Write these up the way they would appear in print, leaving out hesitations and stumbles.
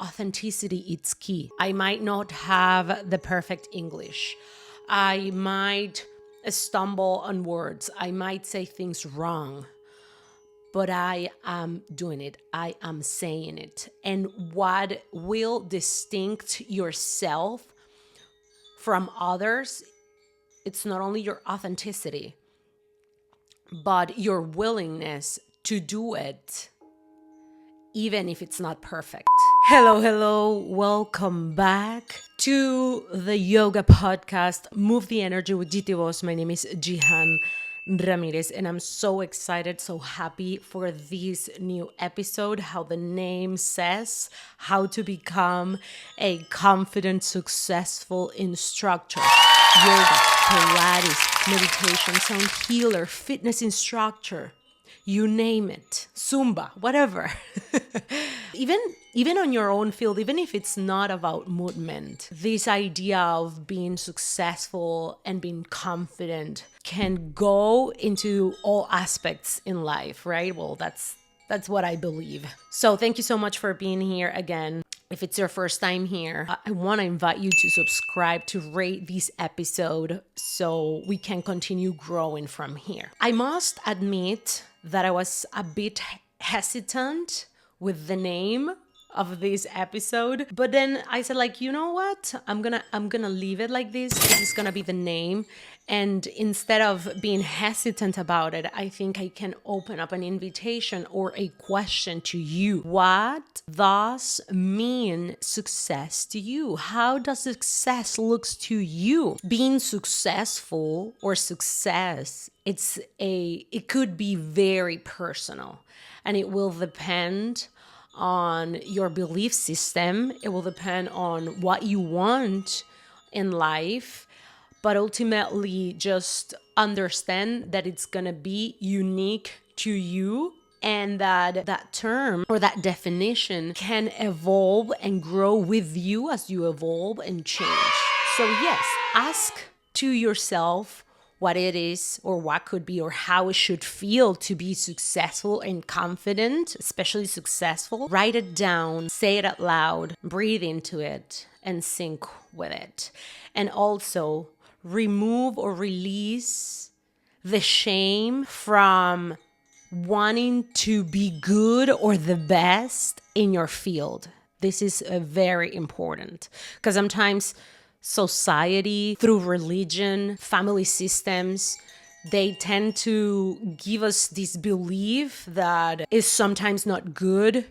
authenticity is key. I might not have the perfect English. I might stumble on words. I might say things wrong. But I am doing it. I am saying it. And what will distinct yourself from others, it's not only your authenticity, but your willingness to do it, even if it's not perfect. Hello. Welcome back to the yoga podcast, Move the Energy with JITIVOZ. My name is Jihan Ramírez, and I'm so excited, so happy for this new episode. How the name says, how to become a confident, successful instructor. Yoga, Pilates, meditation, sound healer, fitness instructor, you name it, Zumba, whatever. Even on your own field, even if it's not about movement, this idea of being successful and being confident can go into all aspects in life, right? Well, that's what I believe. So thank you so much for being here again. If it's your first time here, I want to invite you to subscribe, to rate this episode so we can continue growing from here. I must admit that I was a bit hesitant with the name of this episode, but then I said, like, you know what? I'm gonna leave it like this. This is gonna be the name. And instead of being hesitant about it, I think I can open up an invitation or a question to you. What does mean success to you? How does success looks to you? Being successful or success, it could be very personal, and it will depend on your belief system. It will depend on what you want in life. But ultimately, just understand that it's going to be unique to you, and that term or that definition can evolve and grow with you as you evolve and change. So yes, ask to yourself what it is or what could be or how it should feel to be successful and confident, especially successful. Write it down, say it out loud, breathe into it, and sync with it. And also, remove or release the shame from wanting to be good or the best in your field. This is very important because sometimes society, through religion, family systems, they tend to give us this belief that it's sometimes not good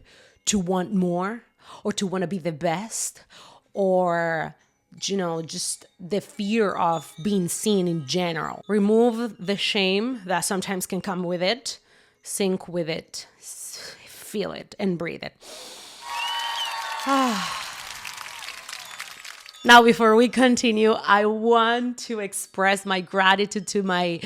to want more or to want to be the best, or just the fear of being seen in general. Remove the shame that sometimes can come with it, sync with it, feel it, and breathe it. Now, before we continue, I want to express my gratitude to my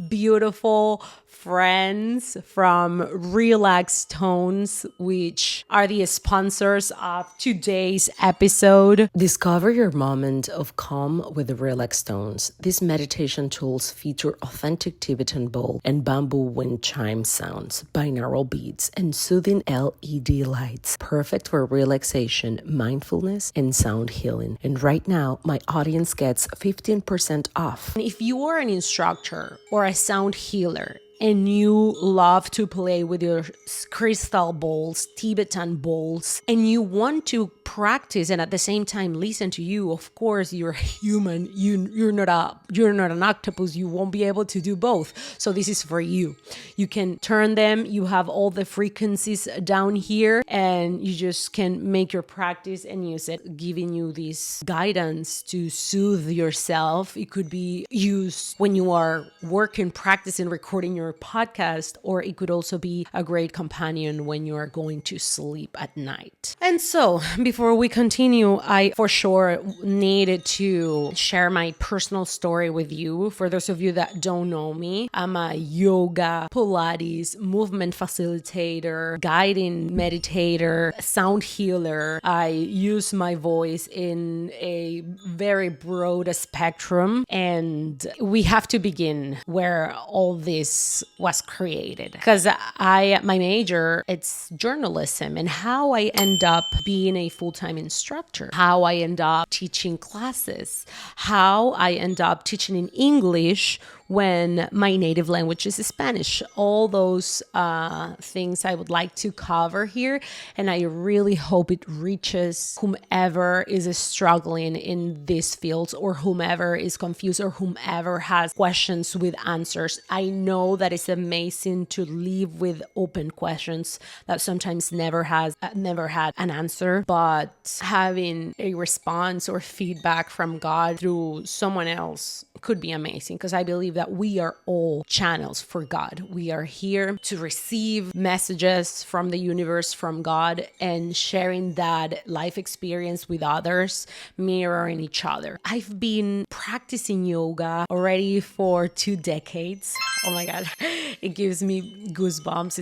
beautiful friends from Relax Tones, which are the sponsors of today's episode. Discover your moment of calm with the Relax Tones. These meditation tools feature authentic Tibetan bowl and bamboo wind chime sounds, binaural beats, and soothing LED lights, perfect for relaxation, mindfulness, and sound healing. And right now, my audience gets 15% off. And if you are an instructor or a sound healer, and you love to play with your crystal bowls, Tibetan bowls, and you want to practice and at the same time listen to you, of course, you're human. You're not an octopus. You won't be able to do both. So this is for you. You can turn them. You have all the frequencies down here, and you just can make your practice and use it, giving you this guidance to soothe yourself. It could be used when you are working, practicing, recording your podcast, or it could also be a great companion when you are going to sleep at night. And so, before we continue, I for sure needed to share my personal story with you. For those of you that don't know me, I'm a yoga, Pilates, movement facilitator, guiding meditator, sound healer. I use my voice in a very broad spectrum, and we have to begin where all this was created, because my major, it's journalism, and how I end up being a full-time full-time instructor, how I end up teaching classes, how I end up teaching in English when my native language is Spanish. All those things I would like to cover here. And I really hope it reaches whomever is struggling in these fields, or whomever is confused, or whomever has questions with answers. I know that it's amazing to live with open questions that sometimes never had an answer, but having a response or feedback from God through someone else could be amazing, because I believe that we are all channels for God. We are here to receive messages from the universe, from God, and sharing that life experience with others, mirroring each other. I've been practicing yoga already for 2 decades. Oh my God, it gives me goosebumps.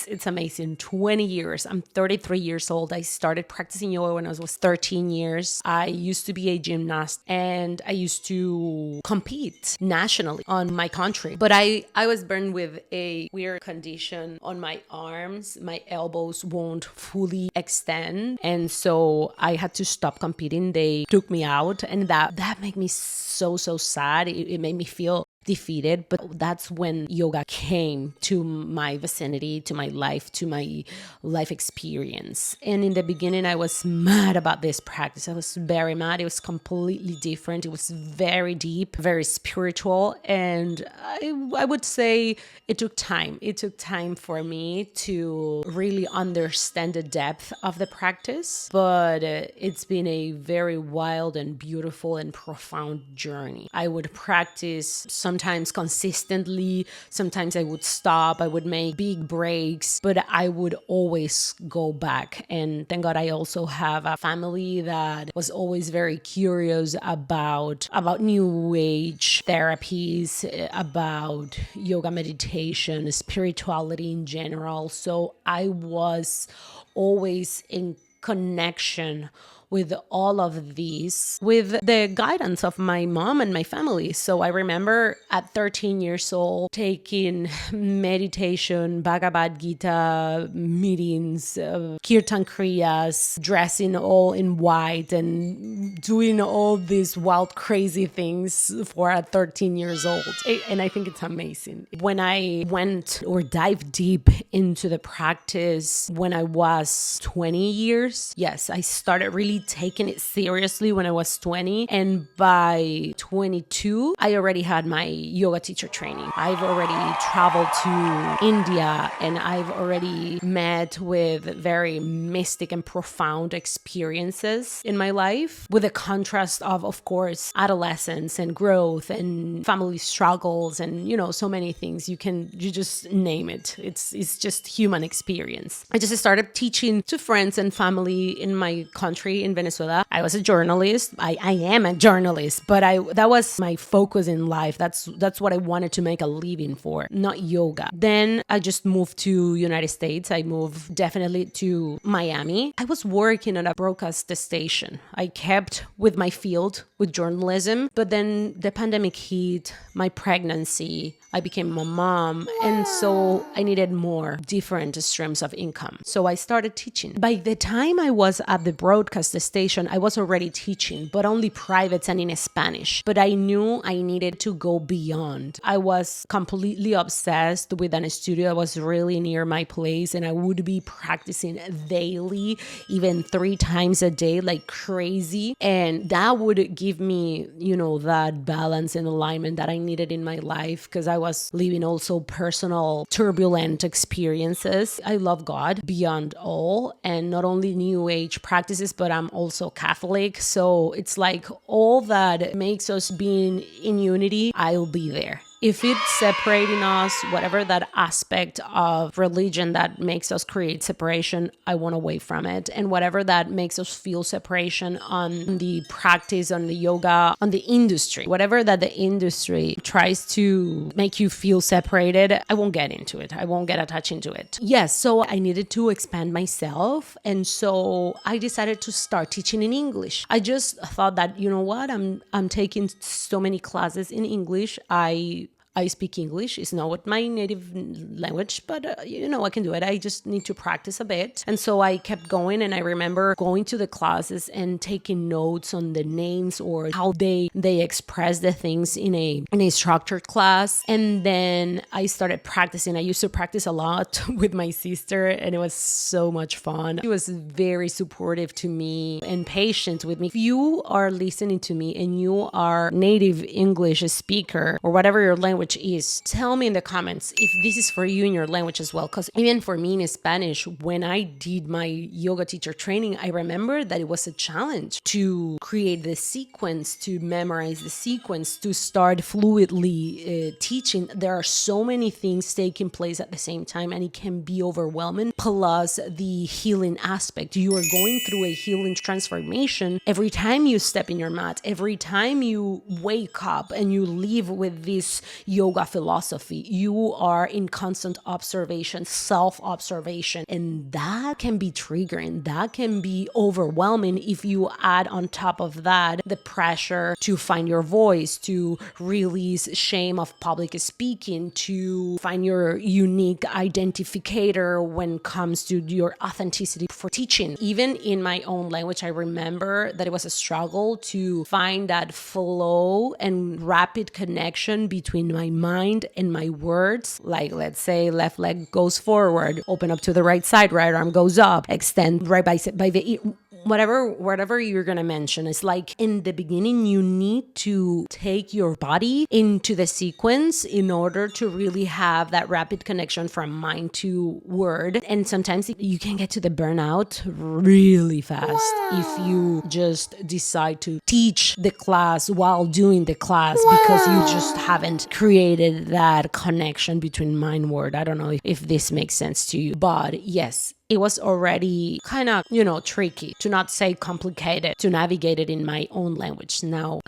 It's amazing. 20 years. I'm 33 years old. I started practicing yoga when I was 13 years. I used to be a gymnast, and I used to compete nationally on my country. But I was born with a weird condition on my arms. My elbows won't fully extend. And so I had to stop competing. They took me out, and that made me so sad. It made me feel defeated. But that's when yoga came to my vicinity, to my life experience. And in the beginning, I was mad about this practice. I was very mad. It was completely different. It was very deep, very spiritual. And I would say it took time. It took time for me to really understand the depth of the practice. But it's been a very wild and beautiful and profound journey. I would practice sometimes consistently. Sometimes I would stop. I would make big breaks, but I would always go back. And thank God I also have a family that was always very curious about new age therapies, about yoga, meditation, spirituality in general. So I was always in connection with all of these, with the guidance of my mom and my family. So I remember at 13 years old taking meditation, Bhagavad Gita meetings, kirtan kriyas, dressing all in white and doing all these wild, crazy things for at 13 years old. And I think it's amazing. When I went or dived deep into the practice when I was 20 years, yes, I started really taking it seriously when I was 20. And by 22, I already had my yoga teacher training. I've already traveled to India, and I've already met with very mystic and profound experiences in my life, with a contrast of course, adolescence and growth and family struggles and, so many things. You just name it. It's just human experience. I just started teaching to friends and family in my country, in Venezuela. I was a journalist. I am a journalist, but that was my focus in life. That's what I wanted to make a living for, not yoga. Then I just moved to United States. I moved definitely to Miami. I was working at a broadcast station. I kept with my field, with journalism, but then the pandemic hit, my pregnancy, I became a mom, and so I needed more different streams of income. So I started teaching. By the time I was at the broadcast station, I was already teaching, but only privates and in Spanish. But I knew I needed to go beyond. I was completely obsessed with a studio that was really near my place, and I would be practicing daily, even 3 times a day, like crazy. And that would give me, that balance and alignment that I needed in my life, because I was living also personal turbulent experiences. I love God beyond all, and not only new age practices, but I'm also Catholic. So it's like all that makes us being in unity, I'll be there. If it's separating us, whatever that aspect of religion that makes us create separation, I want away from it. And whatever that makes us feel separation on the practice, on the yoga, on the industry, whatever that the industry tries to make you feel separated, I won't get into it. I won't get attached into it. Yes, so I needed to expand myself. And so I decided to start teaching in English. I just thought that, I'm taking so many classes in English. I I speak English. It's not my native language, but I can do it. I just need to practice a bit. And so I kept going, and I remember going to the classes and taking notes on the names or how they express the things in a structured class. And then I started practicing. I used to practice a lot with my sister, and it was so much fun. She was very supportive to me and patient with me. If you are listening to me and you are native English speaker or whatever your language is, tell me in the comments if this is for you in your language as well. Because even for me in Spanish, when I did my yoga teacher training, I remember that it was a challenge to create the sequence, to memorize the sequence, to start fluidly teaching. There are so many things taking place at the same time, and it can be overwhelming. Plus the healing aspect. You are going through a healing transformation every time you step in your mat, every time you wake up and you live with this yoga philosophy. You are in constant observation, self-observation, and that can be triggering. That can be overwhelming if you add on top of that the pressure to find your voice, to release shame of public speaking, to find your unique identificator when it comes to your authenticity for teaching. Even in my own language, I remember that it was a struggle to find that flow and rapid connection between my mind and my words. Like, let's say left leg goes forward, open up to the right side, right arm goes up, extend right bicep by the ear. Whatever you're going to mention. It's like in the beginning, you need to take your body into the sequence in order to really have that rapid connection from mind to word. And sometimes you can get to the burnout really fast if you just decide to teach the class while doing the class because you just haven't created that connection between mind and word. I don't know if this makes sense to you, but yes, it was already kind of, tricky, to not say complicated, to navigate it in my own language. Now,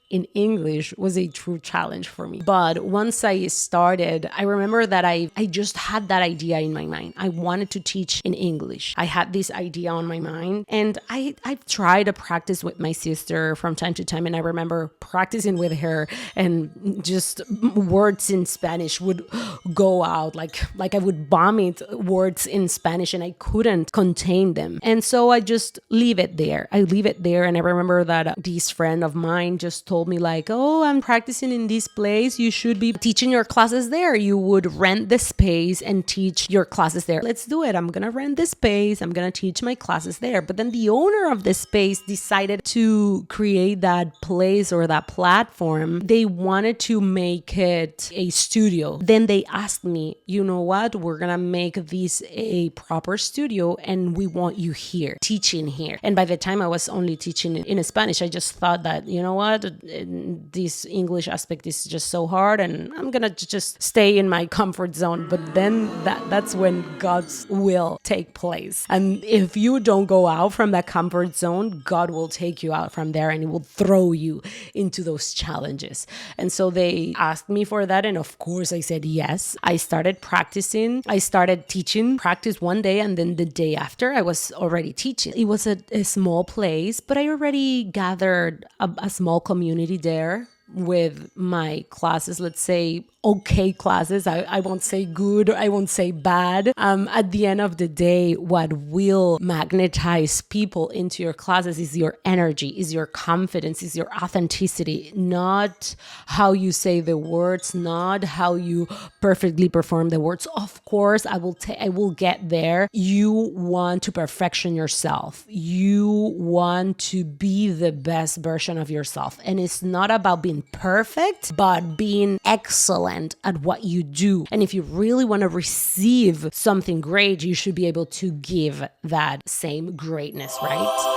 in English was a true challenge for me. But once I started, I remember that I just had that idea in my mind. I wanted to teach in English. I had this idea on my mind, and I've tried to practice with my sister from time to time. And I remember practicing with her, and just words in Spanish would go out like I would vomit words in Spanish, and I couldn't contain them. And so I just leave it there. And I remember that this friend of mine just told me like, oh, I'm practicing in this place. You should be teaching your classes there. You would rent the space and teach your classes there. Let's do it. I'm going to rent the space. I'm going to teach my classes there. But then the owner of the space decided to create that place or that platform. They wanted to make it a studio. Then they asked me, you know what? We're going to make this a proper studio, and we want you here, teaching here. And by the time I was only teaching in Spanish, I just thought that, you know what? This English aspect is just so hard, and I'm gonna just stay in my comfort zone. But then that's when God's will take place. And if you don't go out from that comfort zone, God will take you out from there, and He will throw you into those challenges. And so they asked me for that, and of course I said yes. I started practicing. I started teaching, practice one day, and then the day after I was already teaching. It was a small place, but I already gathered a small community there with my classes, let's say okay classes. I won't say good, I won't say bad. At the end of the day, what will magnetize people into your classes is your energy, is your confidence, is your authenticity, not how you say the words, not how you perfectly perform the words. Of course, I will get there. You want to perfection yourself. You want to be the best version of yourself. And it's not about being perfect, but being excellent at what you do. And if you really want to receive something great, you should be able to give that same greatness, right?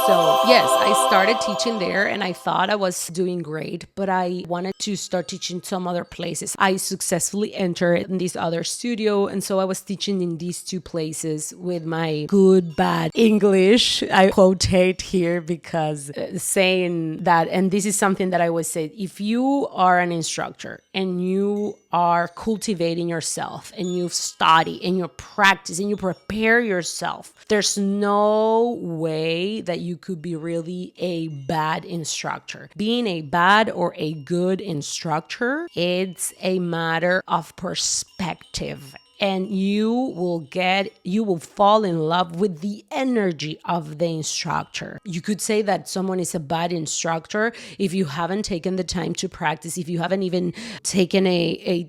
So yes, I started teaching there, and I thought I was doing great, but I wanted to start teaching some other places. I successfully entered in this other studio, and so I was teaching in these two places with my good, bad English. I quotate here because saying that, and this is something that I would say, if you are an instructor and you you are cultivating yourself and you study and you practice and you prepare yourself, there's no way that you could be really a bad instructor. Being a bad or a good instructor, it's a matter of perspective. And you will fall in love with the energy of the instructor. You could say that someone is a bad instructor if you haven't taken the time to practice, if you haven't even taken a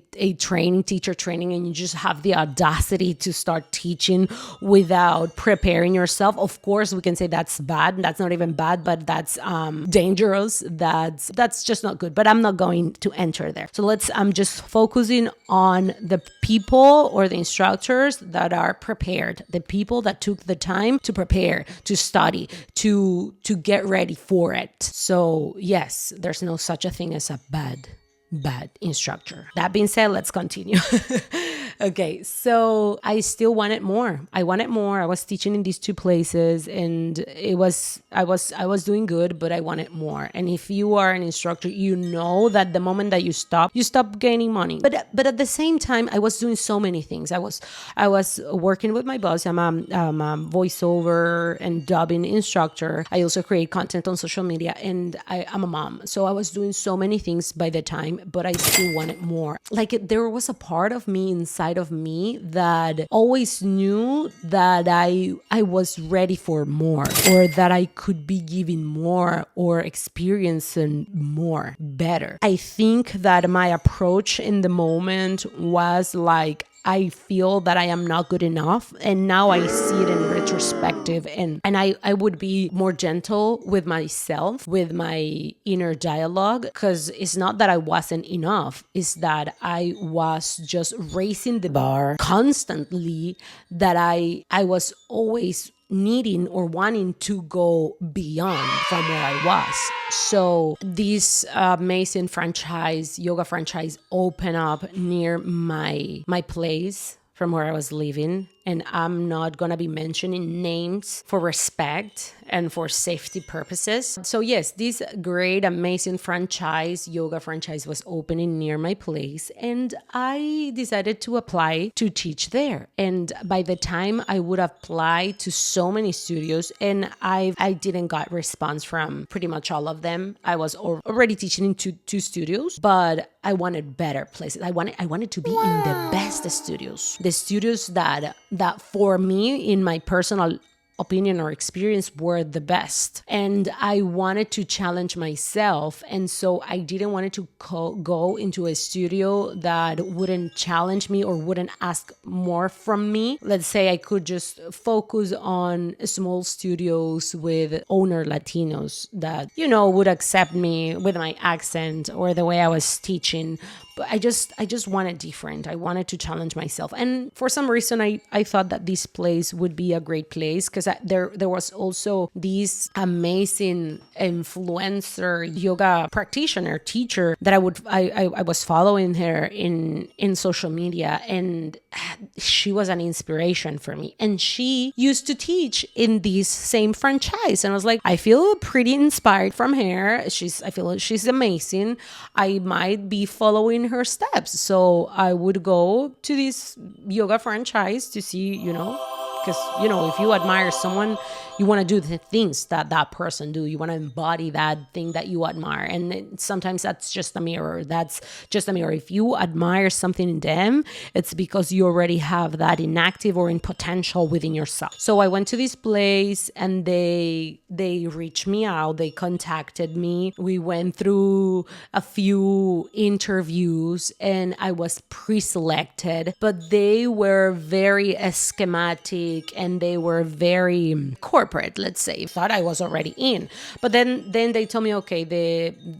teacher training, and you just have the audacity to start teaching without preparing yourself. Of course, we can say that's bad. That's not even bad, but that's dangerous. That's just not good. But I'm not going to enter there. So I'm just focusing on the people or the instructors that are prepared, the people that took the time to prepare, to study, to get ready for it. So yes, there's no such a thing as a bad instructor. That being said, let's continue. Okay, so I still wanted more. I wanted more. I was teaching in these two places, and I was doing good, but I wanted more. And if you are an instructor, you know that the moment that you stop gaining money. But at the same time, I was doing so many things. I was working with my boss. I'm a voiceover and dubbing instructor. I also create content on social media, and I'm a mom. So I was doing so many things by the time, but I still wanted more. Like there was a part of me inside of me that always knew that I was ready for more, or that I could be giving more or experiencing more better. I think that my approach in the moment was like, I feel that I am not good enough. And now I see it in retrospective. And I would be more gentle with myself, with my inner dialogue, because it's not that I wasn't enough. It's that I was just raising the bar constantly, that I was always needing or wanting to go beyond from where I was. So this amazing yoga franchise opened up near my place from where I was living. And I'm not going to be mentioning names for respect and for safety purposes. So yes, this great, amazing yoga franchise was opening near my place. And I decided to apply to teach there. And by the time I would apply to so many studios, and I didn't got response from pretty much all of them. I was already teaching in two studios, but I wanted better places. I wanted to be in the best studios. The studios that for me, in my personal opinion or experience, were the best. And I wanted to challenge myself. And so I didn't want to go into a studio that wouldn't challenge me or wouldn't ask more from me. Let's say I could just focus on small studios with owner Latinos that, would accept me with my accent or the way I was teaching. But I just wanted different. I wanted to challenge myself. And for some reason, I thought that this place would be a great place, because there was also this amazing influencer yoga practitioner, teacher, that I was following her in social media, and she was an inspiration for me. And she used to teach in this same franchise. And I was like, I feel pretty inspired from her. I feel she's amazing. I might be following her steps. So I would go to this yoga franchise to see, because, if you admire someone, you want to do the things that person do. You want to embody that thing that you admire. And sometimes that's just a mirror. If you admire something in them, it's because you already have that inactive or in potential within yourself. So I went to this place, and they reached me out. They contacted me. We went through a few interviews, and I was pre-selected, but they were very schematic, and they were very corporate, let's say. Thought I was already in. But then they told me, okay,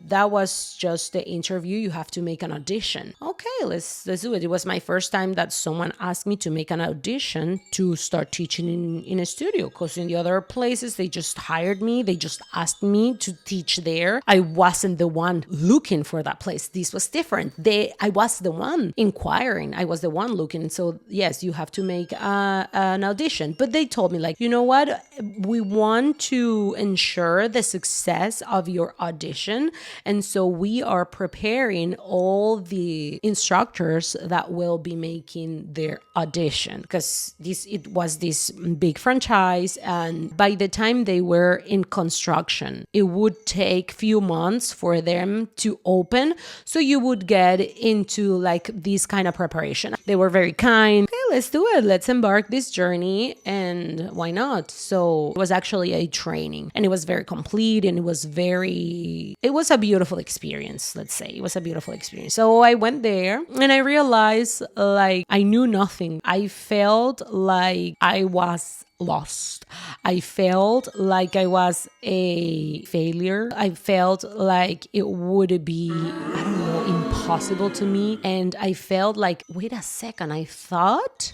that was just the interview. You have to make an audition. Okay, let's do it. It was my first time that someone asked me to make an audition to start teaching in a studio, because in the other places, they just hired me. They just asked me to teach there. I wasn't the one looking for that place. This was different. I was the one inquiring. I was the one looking. So yes, you have to make an audition. But they told me, like, you know what? we want to ensure the success of your audition. And so we are preparing all the instructors that will be making their audition, because it was this big franchise, and by the time they were in construction, it would take few months for them to open. So you would get into like this kind of preparation. They were very kind. Okay, let's do it. Let's embark this journey, and why not? So it was actually a training, and it was very complete, and it was a beautiful experience. Let's say it was a beautiful experience. So I went there and I realized like I knew nothing. I felt like I was lost. I felt like I was a failure. I felt like it would be, I don't know, impossible to me. And I felt like, wait a second, I thought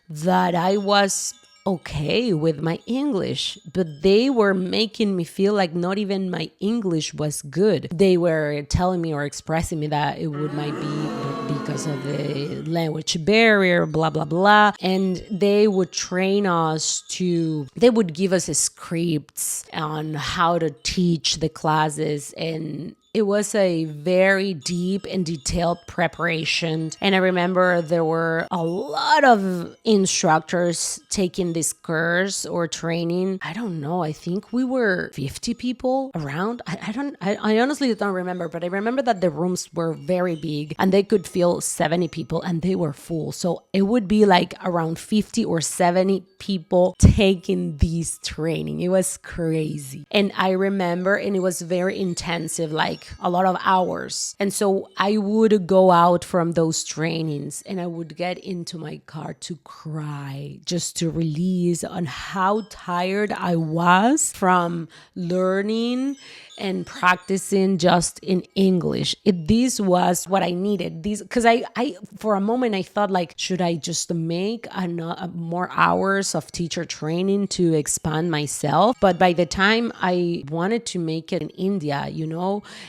that I was okay with my English, but they were making me feel like not even my English was good. They were telling me or expressing me that it might be because of the language barrier, blah, blah, blah. And they would train us they would give us scripts on how to teach the classes, and it was a very deep and detailed preparation. And I remember there were a lot of instructors taking this course or training. I don't know. I think we were 50 people around. I honestly don't remember, but I remember that the rooms were very big and they could fill 70 people and they were full. So it would be like around 50 or 70 people taking this training. It was crazy. And I remember, and it was very intensive, like a lot of hours. And so I would go out from those trainings and I would get into my car to cry, just to release on how tired I was from learning and practicing just in English. This was what I needed. Because I for a moment I thought like, should I just make more hours of teacher training to expand myself? But by the time I wanted to make it in India,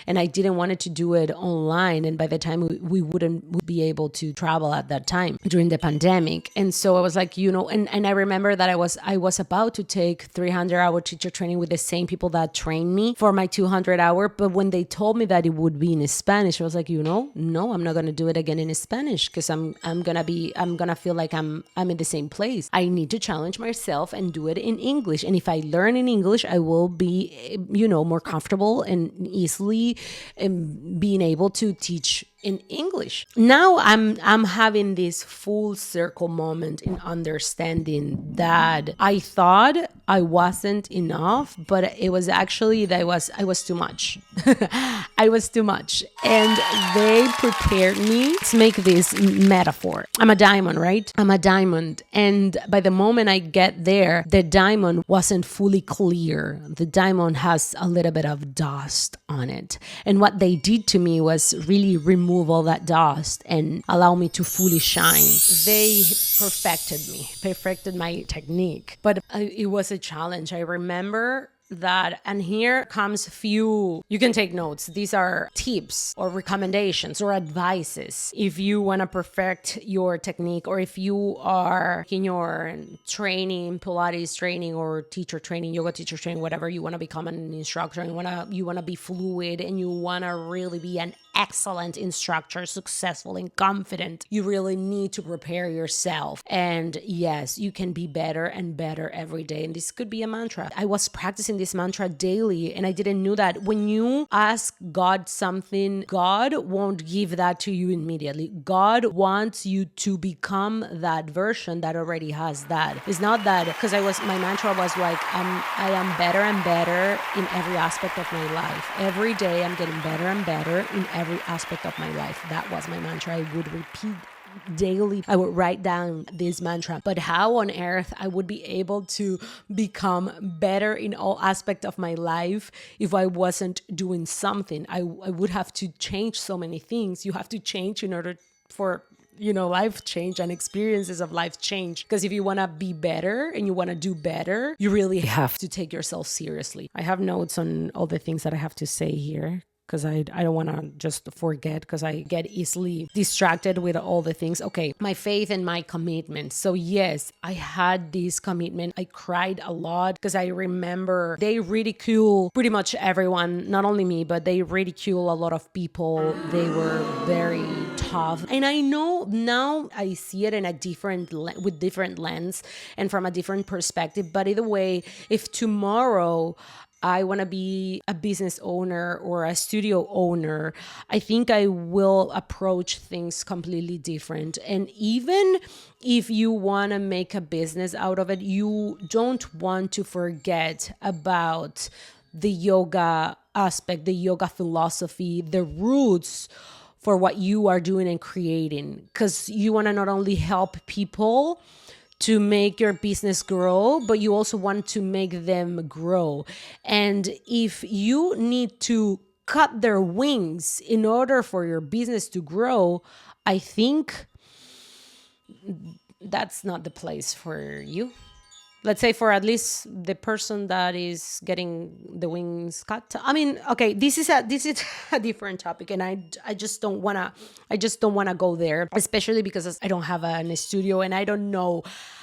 and I didn't want to do it online, and by the time we wouldn't be able to travel at that time during the pandemic. And so I was like, and I remember that I was about to take 300-hour teacher training with the same people that trained me for my 200-hour, but when they told me that it would be in Spanish, I was like, no, I'm not gonna do it again in Spanish, because I'm gonna feel like I'm in the same place. I need to challenge myself and do it in English. And if I learn in English, I will be, more comfortable and easily being able to teach in English. Now I'm having this full circle moment in understanding that I thought I wasn't enough, but it was actually that I was too much. I was too much. And they prepared me to make this metaphor. I'm a diamond, right? I'm a diamond. And by the moment I get there, the diamond wasn't fully clear. The diamond has a little bit of dust on it. And what they did to me was really remove all that dust and allow me to fully shine. They perfected my technique, but it was a challenge. I remember that, and here comes you can take notes. These are tips or recommendations or advices if you want to perfect your technique, or if you are in your training, Pilates training or teacher training, yoga teacher training, whatever, you want to become an instructor and you want to be fluid and you want to really be an excellent instructor, successful and confident. You really need to prepare yourself. And yes, you can be better and better every day. And this could be a mantra. I was practicing this mantra daily, and I didn't know that when you ask God something, God won't give that to you immediately. God wants you to become that version that already has that. It's not that, because my mantra was like, I am better and better in every aspect of my life. Every day I'm getting better and better in every aspect of my life. That was my mantra. I would repeat daily. I would write down this mantra. But how on earth I would be able to become better in all aspects of my life if I wasn't doing something? I would have to change so many things. You have to change in order for life change and experiences of life change. Because if you want to be better and you want to do better, you really have to take yourself seriously. I have notes on all the things that I have to say here, because I don't want to just forget, because I get easily distracted with all the things. Okay, my faith and my commitment. So yes, I had this commitment. I cried a lot because I remember they ridicule pretty much everyone, not only me, but they ridicule a lot of people. They were very tough. And I know now I see it in a with different lens and from a different perspective. But either way, if tomorrow I want to be a business owner or a studio owner, I think I will approach things completely different. And even if you want to make a business out of it, you don't want to forget about the yoga aspect, the yoga philosophy, the roots for what you are doing and creating, because you want to not only help people to make your business grow, but you also want to make them grow. And if you need to cut their wings in order for your business to grow, I think that's not the place for you. Let's say for at least the person that is getting the wings cut. I mean, okay, this is a different topic, and I just don't wanna go there, especially because I don't have a studio and I don't know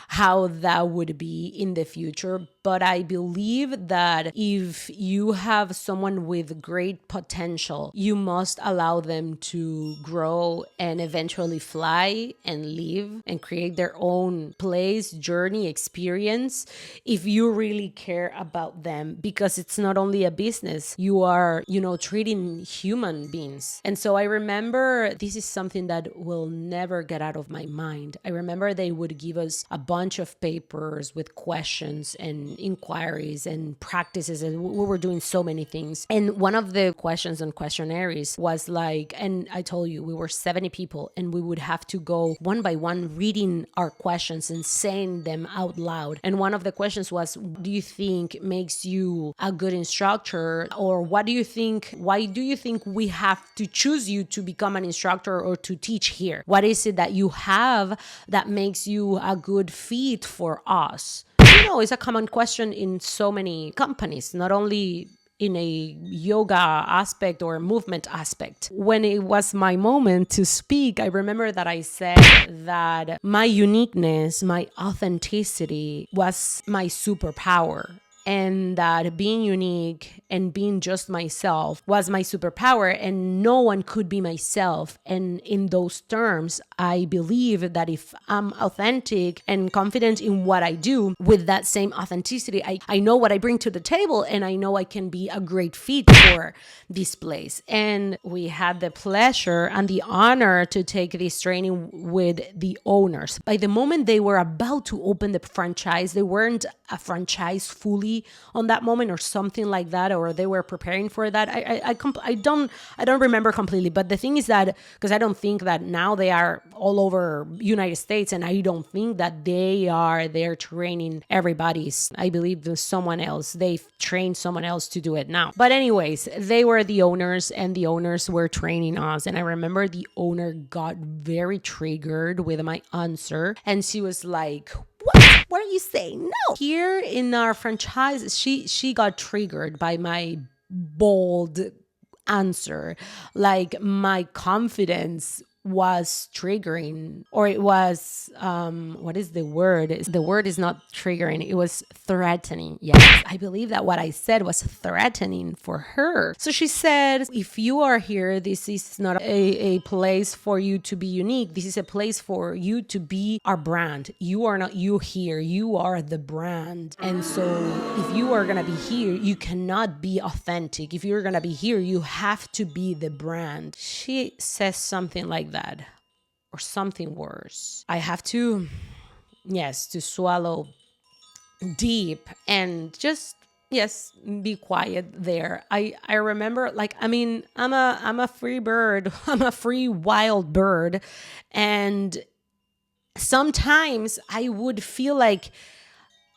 how that would be in the future. But I believe that if you have someone with great potential, you must allow them to grow and eventually fly and live and create their own place, journey, experience, if you really care about them, because it's not only a business. You are, treating human beings. And so I remember, this is something that will never get out of my mind. I remember they would give us a bunch of papers with questions and inquiries and practices, and we were doing so many things. And one of the questions and questionnaires was like, and I told you we were 70 people, and we would have to go one by one reading our questions and saying them out loud. And one of the questions was, do you think makes you a good instructor? Or why do you think we have to choose you to become an instructor or to teach here? What is it that you have that makes you a good fit for us? It's a common question in so many companies, not only in a yoga aspect or movement aspect. When it was my moment to speak, I remember that I said that my uniqueness, my authenticity was my superpower. And that being unique and being just myself was my superpower, and no one could be myself. And in those terms, I believe that if I'm authentic and confident in what I do, with that same authenticity, I know what I bring to the table, and I know I can be a great fit for this place. And we had the pleasure and the honor to take this training with the owners. By the moment they were about to open the franchise, they weren't a franchise fully on that moment or something like that, or they were preparing for that. I don't remember completely, but the thing is that, because I don't think that now they are all over United States, and I don't think that they're training everybody's. I believe there's someone else. They've trained someone else to do it now. But anyways, they were the owners, and the owners were training us. And I remember the owner got very triggered with my answer, and she was like, what are you saying? No. Here in our franchise, she got triggered by my bold answer. Like, my confidence was triggering, or it was, what is the word? The word is not triggering. It was threatening. Yes, I believe that what I said was threatening for her. So she said, if you are here, this is not a place for you to be unique. This is a place for you to be our brand. You are not you here. You are the brand. And so if you are going to be here, you cannot be authentic. If you're going to be here, you have to be the brand. She says something like that. Or something worse. I have to swallow deep and just, be quiet there. I remember, I'm a free bird. I'm a free wild bird. And sometimes I would feel like,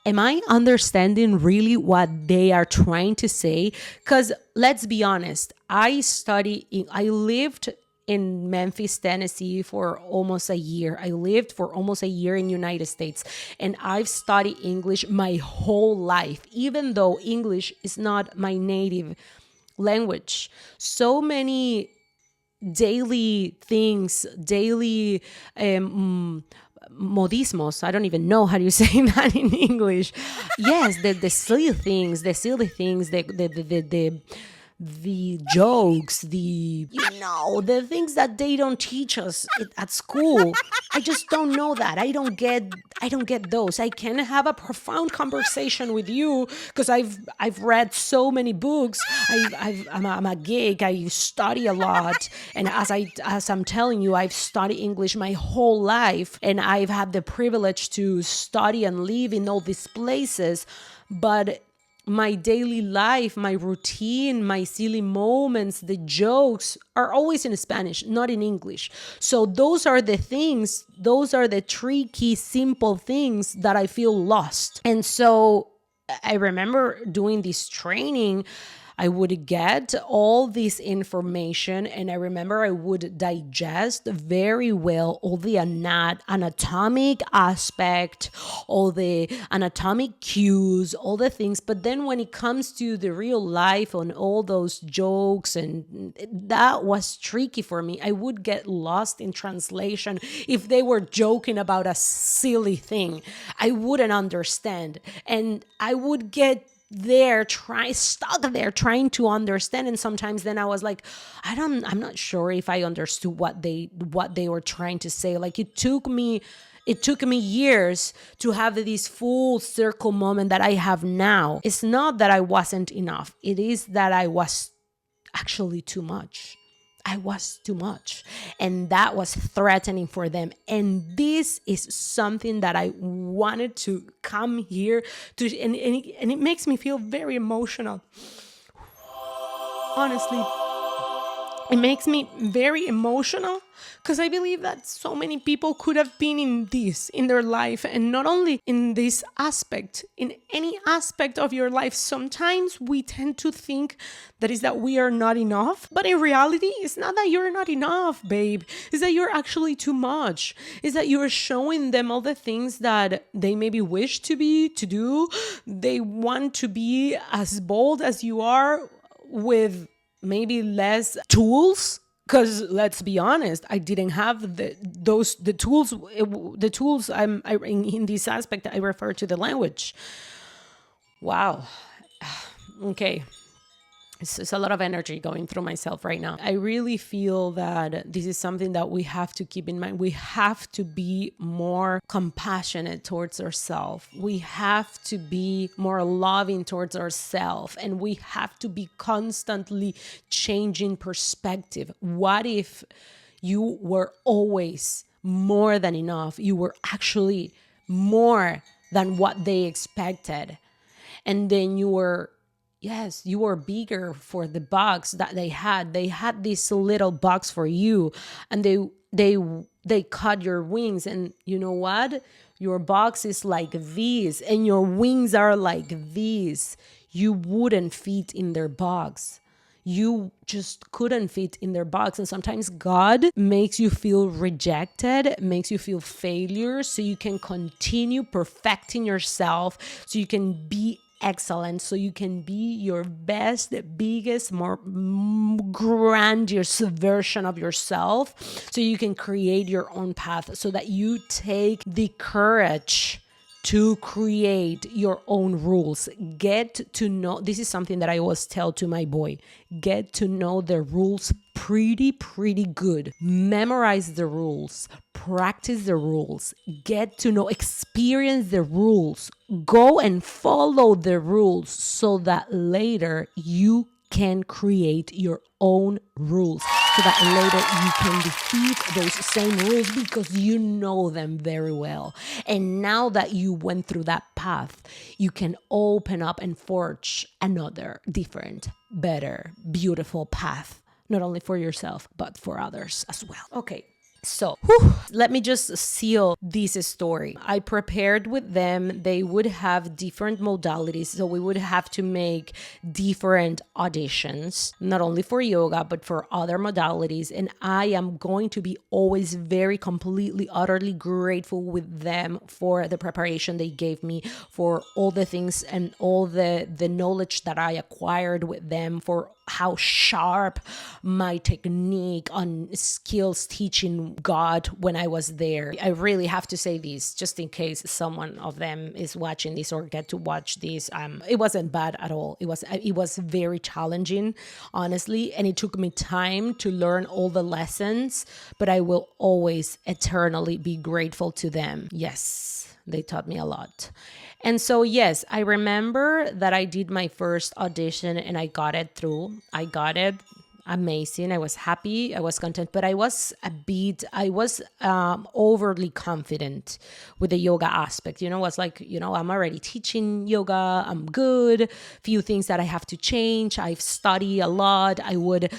am I understanding really what they are trying to say? Because let's be honest, I lived in Memphis, Tennessee for almost a year. I lived for almost a year in the United States, and I've studied English my whole life, even though English is not my native language, so many daily things, daily modismos. I don't even know how you say that in English. Yes, the silly things, the jokes, the things that they don't teach us at school. I just don't know that. I don't get those. I can have a profound conversation with you because I've read so many books. I'm a geek. I study a lot, and as I'm telling you, I've studied English my whole life, and I've had the privilege to study and live in all these places, but my daily life, my routine, my silly moments, the jokes are always in Spanish, not in English. So those are the things, those are the tricky, simple things that I feel lost. And so I remember doing this training. I would get all this information, and I remember I would digest very well all the anatomic aspect, all the anatomic cues, all the things. But then when it comes to the real life and all those jokes, and that was tricky for me. I would get lost in translation. If they were joking about a silly thing, I wouldn't understand. And I would get stuck there trying to understand. And sometimes then I was like, I'm not sure if I understood what they were trying to say. Like it took me years to have this full circle moment that I have now. It's not that I wasn't enough. It is that I was actually too much. I was too much, and that was threatening for them. And this is something that I wanted to come here to, and it makes me feel very emotional. Honestly, it makes me very emotional because I believe that so many people could have been in their life, and not only in this aspect, in any aspect of your life. Sometimes we tend to think that we are not enough, but in reality, it's not that you're not enough, babe. It's that you're actually too much. It's that you're showing them all the things that they maybe wish to do. They want to be as bold as you are with maybe less tools. Because let's be honest, I didn't have the tools. The tools in this aspect, I refer to the language. Wow. Okay. It's a lot of energy going through myself right now. I really feel that this is something that we have to keep in mind. We have to be more compassionate towards ourselves. We have to be more loving towards ourselves. And we have to be constantly changing perspective. What if you were always more than enough? You were actually more than what they expected. And then you were bigger for the box that they had. They had this little box for you, and they cut your wings. And you know what? Your box is like this, and your wings are like this. You wouldn't fit in their box. You just couldn't fit in their box. And sometimes God makes you feel rejected, makes you feel failure, so you can continue perfecting yourself, so you can be excellent, so you can be your best, biggest, more grandiose version of yourself, so you can create your own path, so that you take the courage to create your own rules. Get to know, this is something that I always tell to my boy, get to know the rules pretty good. Memorize the rules, practice the rules, get to know, experience the rules, go and follow the rules, so that later you can create your own rules, so that later you can defeat those same rules because you know them very well. And now that you went through that path, you can open up and forge another different, better, beautiful path, not only for yourself, but for others as well. Okay. So, let me just seal this story. I prepared with them. They would have different modalities. So we would have to make different auditions, not only for yoga, but for other modalities. And I am going to be always very completely, utterly grateful with them for the preparation they gave me, for all the things and all the knowledge that I acquired with them, for how sharp my technique on skills teaching got when I was there. I really have to say this, just in case someone of them is watching this or get to watch this. It wasn't bad at all. It was very challenging, honestly, and it took me time to learn all the lessons, but I will always eternally be grateful to them. Yes, they taught me a lot. And so, yes, I remember that I did my first audition and I got it through. I got it amazing. I was happy. I was content, but I was overly confident with the yoga aspect. You know, was like, I'm already teaching yoga. I'm good. Few things that I have to change. I've studied a lot. I would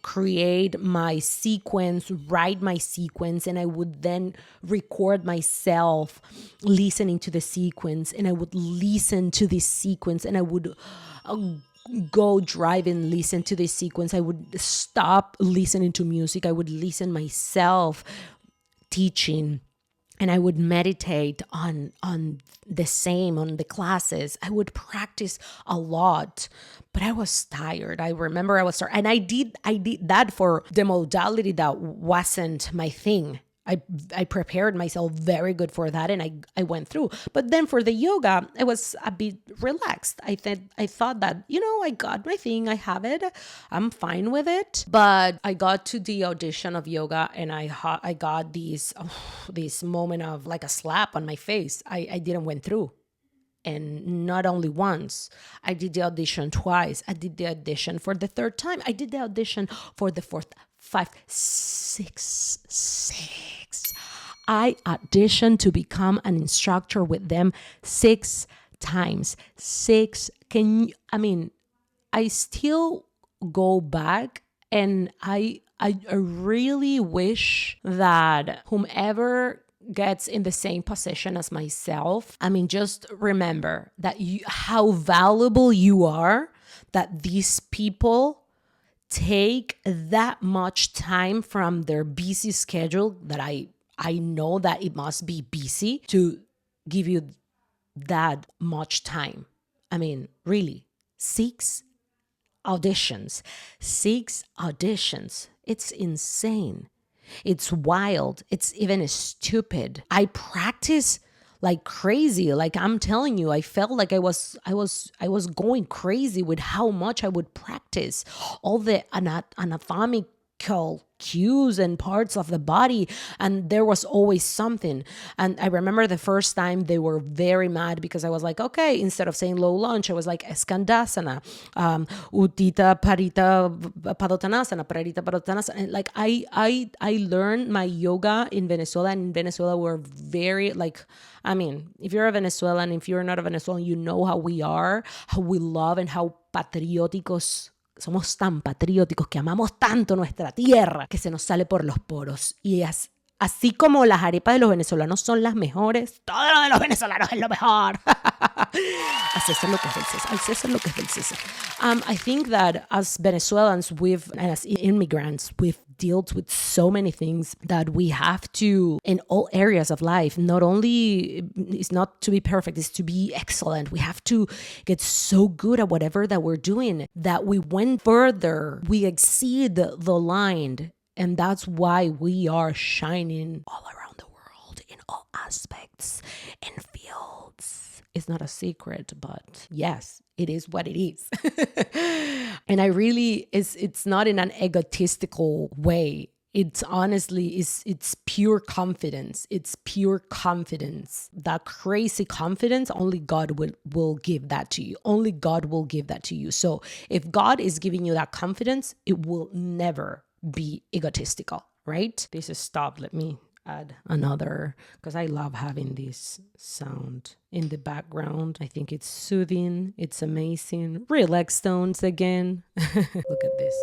create my sequence, write my sequence, and I would then record myself listening to the sequence, and I would listen to this sequence, and I would go drive and listen to this sequence. I would stop listening to music. I would listen myself teaching, and I would meditate on the classes. I would practice a lot, but I was tired. I remember I was tired, and I did that for the modality that wasn't my thing. I prepared myself very good for that, and I went through. But then for the yoga, I was a bit relaxed. I thought that, I got my thing. I have it. I'm fine with it. But I got to the audition of yoga, and I got this moment of like a slap on my face. I didn't went through. And not only once, I did the audition twice. I did the audition for the third time. I did the audition for the fourth, five, six. I auditioned to become an instructor with them 6 times. I still go back, and I really wish that whomever gets in the same position as myself, just remember that how valuable you are, that these people take that much time from their busy schedule, that I know that it must be busy, to give you that much time. Really, 6 auditions. It's insane. It's wild. It's even stupid. I practice like crazy. Like I'm telling you, I felt like I was going crazy with how much I would practice all the anatomical cues and parts of the body, and there was always something. And I remember the first time they were very mad because I was like, okay, instead of saying low lunge, I was like skandasana, utita parita padottanasana, parita padottanasana. And like I learned my yoga in Venezuela, and in Venezuela we're very like, if you're a Venezuelan, if you're not a Venezuelan, you know how we are, how we love, and how patrióticos. Somos tan patrióticos, que amamos tanto nuestra tierra, que se nos sale por los poros. Y así como las arepas de los venezolanos son las mejores, todo lo de los venezolanos es lo mejor. A César lo que es del César. Al César lo que es del César. I think that as Venezuelans, and as immigrants, we've dealt with so many things that we have to, in all areas of life, not only, it's not to be perfect, it's to be excellent. We have to get so good at whatever that we're doing that we went further, we exceed the line. And that's why we are shining all around the world in all aspects and fields. It's not a secret, but yes, it is what it is. And I really, it's not in an egotistical way. It's honestly, it's pure confidence. It's pure confidence. That crazy confidence, only God will give that to you. Only God will give that to you. So if God is giving you that confidence, it will never be egotistical, right? This is stop. Let me add another, because I love having this sound in the background. I think it's soothing. It's amazing. Relax tones again. Look at this.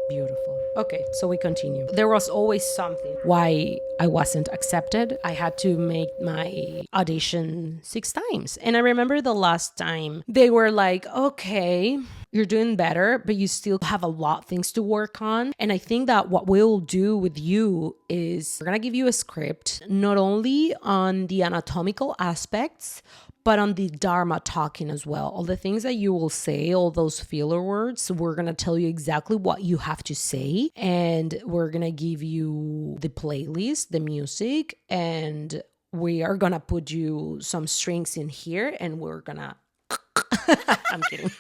Beautiful. Okay, so we continue. There was always something why I wasn't accepted. I had to make my audition 6 times. And I remember the last time they were like, okay, you're doing better, but you still have a lot of things to work on. And I think that what we'll do with you is we're going to give you a script, not only on the anatomical aspects, but on the Dharma talking as well. All the things that you will say, all those filler words, we're going to tell you exactly what you have to say. And we're going to give you the playlist, the music, and we are going to put you some strings in here and we're going to I'm kidding.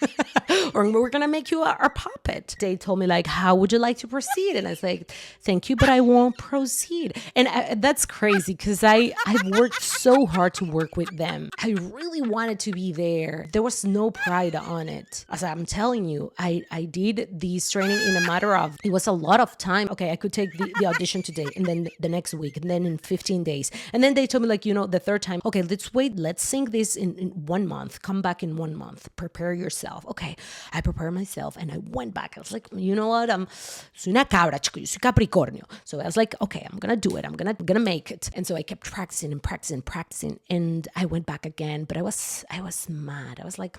Or we're going to make you our puppet. They told me like, how would you like to proceed? And I was like, thank you, but I won't proceed. And that's crazy because I've worked so hard to work with them. I really wanted to be there. There was no pride on it. As I'm telling you, I did this training in a matter of, it was a lot of time. Okay, I could take the audition today and then the next week and then in 15 days. And then they told me like, the third time, okay, let's wait. Let's sing this in 1 month. Come back in 1 month. Prepare yourself. Okay, I prepared myself and I went back. I was like, you know what? Soy una cabra, chico. Yo soy Capricornio. So I was like, okay, I'm gonna do it. I'm gonna make it. And so I kept practicing and practicing. And I went back again, but I was mad. I was like,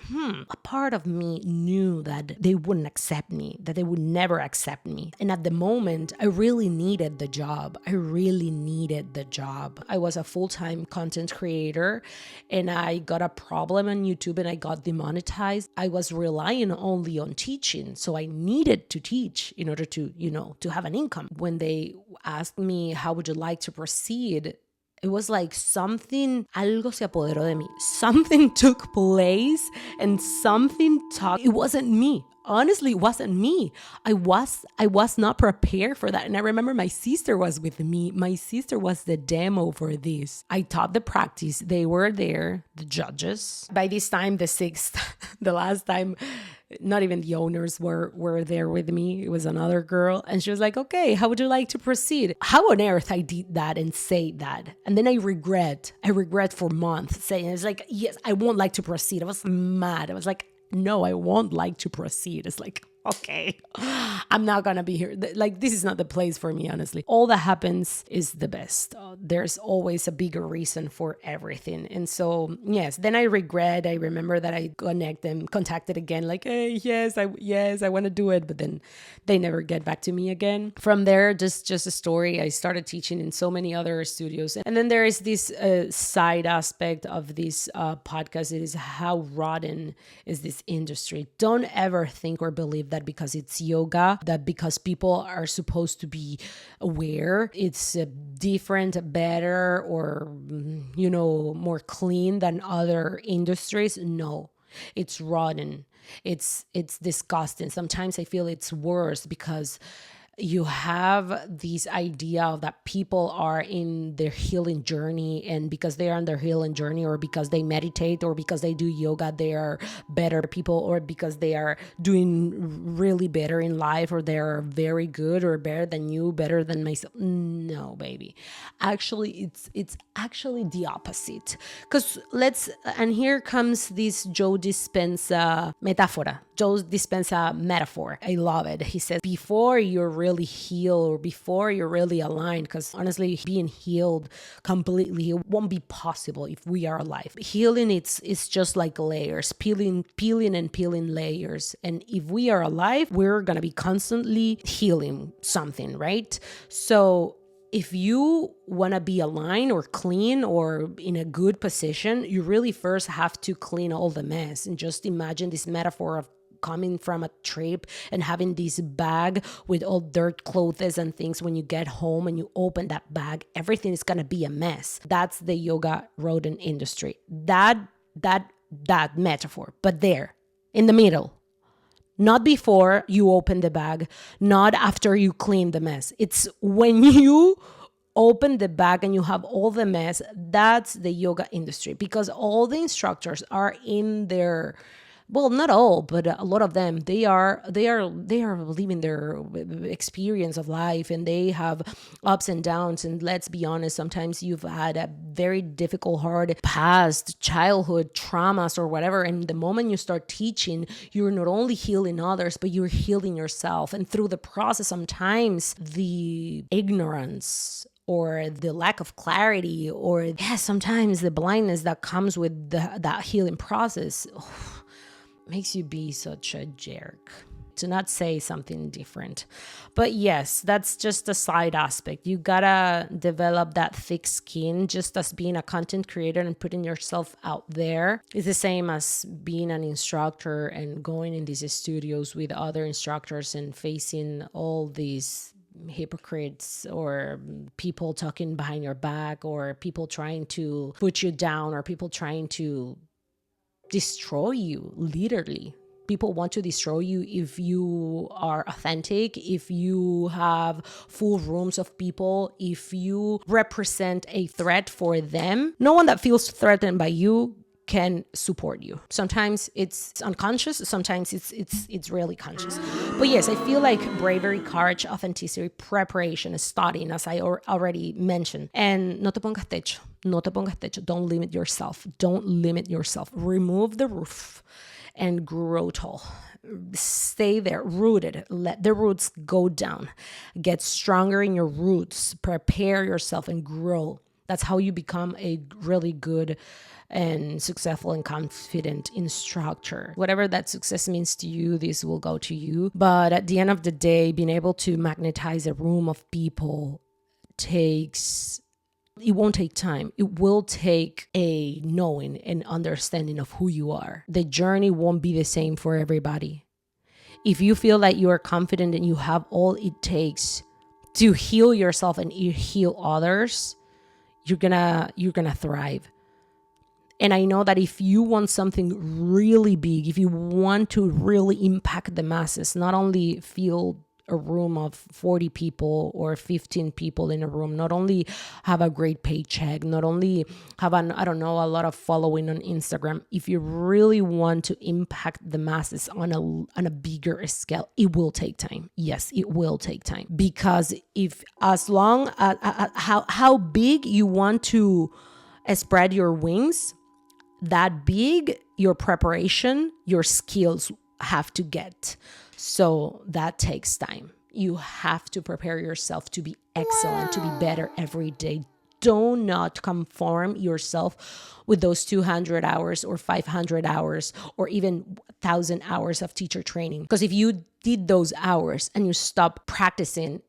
a part of me knew that they wouldn't accept me, that they would never accept me. And at the moment, I really needed the job. I was a full-time content creator and I got a problem on YouTube and I got demonetized. I was relying only on teaching. So I needed to teach in order to, to have an income. When they asked me, how would you like to proceed? It was like algo se apoderó de mí. Something took place and something talked. It wasn't me. Honestly, it wasn't me. I was not prepared for that. And I remember my sister was with me. My sister was the demo for this. I taught the practice. They were there, the judges. By this time, the sixth, the last time, not even the owners were there with me. It was another girl. And she was like, okay, how would you like to proceed? How on earth I did that and say that? And then I regret for months saying, it's like, yes, I won't like to proceed. I was mad. I was like, no, I won't like to proceed. It's like, okay, I'm not gonna be here. Like, this is not the place for me, honestly. All that happens is the best. There's always a bigger reason for everything. And so, yes, then I remember that I contacted again, like, hey, yes, I want to do it. But then they never get back to me again. From there, just a story. I started teaching in so many other studios. And then there is this side aspect of this podcast. It is how rotten is this industry. Don't ever think or believe that because it's yoga, that because people are supposed to be aware, it's different, better, or, more clean than other industries. No, it's rotten. It's disgusting. Sometimes I feel it's worse because you have this idea of that people are in their healing journey, and because they are on their healing journey, or because they meditate, or because they do yoga, they are better people, or because they are doing really better in life, or they're very good, or better than you, better than myself. No, baby. Actually, it's actually the opposite. Because and here comes this Joe Dispenza metaphor. I love it. He says, before you're really healed, or before you're really aligned, because honestly, being healed completely, it won't be possible if we are alive. Healing, it's just like layers, peeling layers. And if we are alive, we're going to be constantly healing something, right? So if you want to be aligned or clean or in a good position, you really first have to clean all the mess. And just imagine this metaphor of coming from a trip and having this bag with all dirt clothes and things. When you get home and you open that bag, everything is going to be a mess. That's the yoga rodent industry. That metaphor, but there in the middle. Not before you open the bag, not after you clean the mess. It's when you open the bag and you have all the mess. That's the yoga industry, because all the instructors are in their well, not all, but a lot of them, they are living their experience of life, and they have ups and downs. And let's be honest, sometimes you've had a very difficult, hard past, childhood traumas or whatever, and the moment you start teaching, you're not only healing others, but you're healing yourself. And through the process, sometimes the ignorance or the lack of clarity, or sometimes the blindness that comes with that healing process makes you be such a jerk, to not say something different. But yes, that's just a side aspect. You gotta develop that thick skin. Just as being a content creator and putting yourself out there is the same as being an instructor and going in these studios with other instructors and facing all these hypocrites or people talking behind your back, or people trying to put you down, or people trying to destroy you, literally. People want to destroy you if you are authentic, if you have full rooms of people, if you represent a threat for them. No one that feels threatened by you can support you. Sometimes it's unconscious, sometimes it's really conscious. But yes, I feel like bravery, courage, authenticity, preparation, studying, as I already mentioned. And no te pongas techo. No te pongas techo. Don't limit yourself. Don't limit yourself. Remove the roof and grow tall. Stay there, rooted. Let the roots go down. Get stronger in your roots. Prepare yourself and grow. That's how you become a really good and successful and confident instructor. Whatever that success means to you, this will go to you. But at the end of the day, being able to magnetize a room of people it won't take time. It will take a knowing and understanding of who you are. The journey won't be the same for everybody. If you feel that you are confident and you have all it takes to heal yourself and heal others, you're gonna thrive. And I know that if you want something really big, if you want to really impact the masses, not only fill a room of 40 people or 15 people in a room, not only have a great paycheck, not only have a lot of following on Instagram, if you really want to impact the masses on a bigger scale, it will take time. Yes, it will take time. Because as long as how big you want to spread your wings, that big your preparation, your skills have to get. So that takes time. You have to prepare yourself to be excellent, to be better every day. Do not conform yourself with those 200 hours or 500 hours or even 1,000 hours of teacher training. Because if you did those hours and you stop practicing